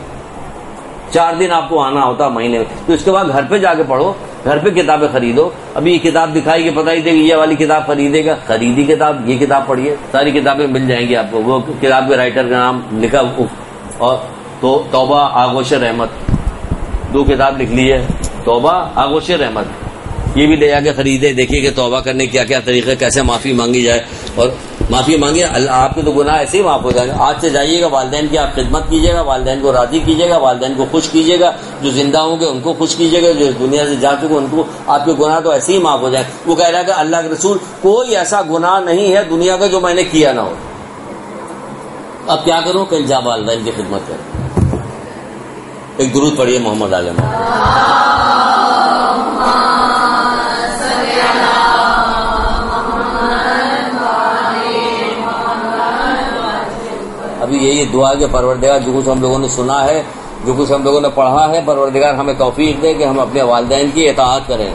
4 دن آپ کو آنا ہوتا مہینے میں، تو اس کے بعد گھر پہ جا کے پڑھو، گھر پہ کتابیں خریدو۔ ابھی یہ کتاب دکھائی کہ پتہ ہی دے گی یہ والی کتاب خریدے گا، خریدی کتاب، یہ کتاب پڑھیے، ساری کتابیں مل جائیں گی آپ کو، وہ کتاب کے رائٹر کا نام لکھا، اور تو توبہ آغوش رحمت، 2 کتاب لکھ لی ہے، توبہ آغوش رحمت، یہ بھی لے جا کے خریدے، دیکھیے کہ توبہ کرنے کیا کیا طریقے، کیسے معافی مانگی جائے، اور معافی مانگے اللہ آپ کے تو گناہ ایسے ہی معاف ہو جائیں گے۔ آج سے جائیے گا، والدین کی آپ خدمت کیجیے گا، والدین کو راضی کیجیے گا، والدین کو خوش کیجیے گا، جو زندہ ہوں گے ان کو خوش کیجیے گا، جو دنیا سے جا چکے ان کو آپ کے گناہ تو ایسے ہی معاف ہو جائیں۔ وہ کہہ رہا ہے کہ اللہ کے رسول کوئی ایسا گناہ نہیں ہے دنیا کا جو میں نے کیا نہ ہو، اب کیا کروں؟ کل جا والدین کی خدمت کریں۔ ایک درود پڑھیے محمد عالم۔ ابھی یہی دعا کہ پروردگار جو کچھ ہم لوگوں نے سنا ہے، جو کچھ ہم لوگوں نے پڑھا ہے، پروردگار ہمیں توفیق دے کہ ہم اپنے والدین کی اطاعت کریں،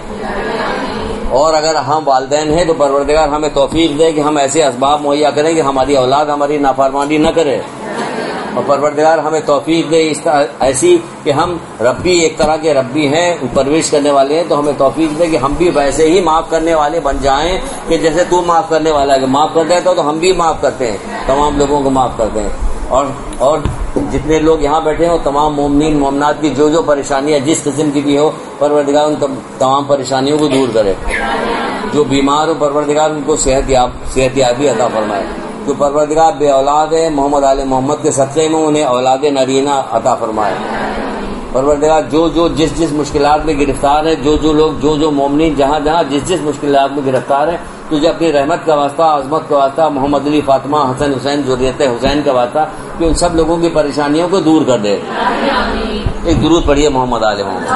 اور اگر ہم والدین ہیں تو پروردگار ہمیں توفیق دے کہ ہم ایسے اسباب مہیا کریں کہ ہماری اولاد ہماری نافرمانی نہ کرے، اور پروردگار ہمیں توفیق دے ایسی کہ ہم ربی ایک طرح کے ربی ہیں، پرورش کرنے والے ہیں، تو ہمیں توفیق دے کہ ہم بھی ویسے ہی معاف کرنے والے بن جائیں کہ جیسے تو معاف کرنے والا ہے، کہ معاف کر دیتا تو ہم بھی معاف کرتے ہیں، تمام لوگوں کو معاف کرتے ہیں، اور جتنے لوگ یہاں بیٹھے ہیں تمام مومنین مومنات کی جو پریشانیاں جس قسم کی بھی ہو، پروردگار ان تمام پریشانیوں کو دور کرے، جو بیمار ہو پروردگار ان کو صحت یابی عطا فرمائے، جو پروردگار بے اولاد ہے محمد آل محمد کے صدقے میں انہیں اولاد نرینہ عطا فرمائے، پروردگار جو جس مشکلات میں گرفتار ہے، جو لوگ جو مومنین جہاں جس مشکلات میں گرفتار ہیں، تجھے اپنی رحمت کا واسطہ، عظمت کا واسطہ، محمد علی، فاطمہ، حسن، حسین، ذریت حسین کا واسطہ، کہ ان سب لوگوں کی پریشانیوں کو دور کر دے۔ ایک درود پڑھیے محمد آل محمد۔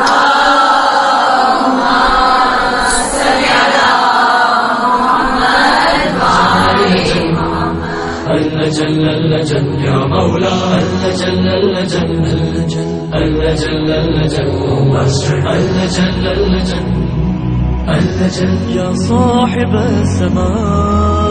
جل جل یا مولا جل جل یا صاحب السماء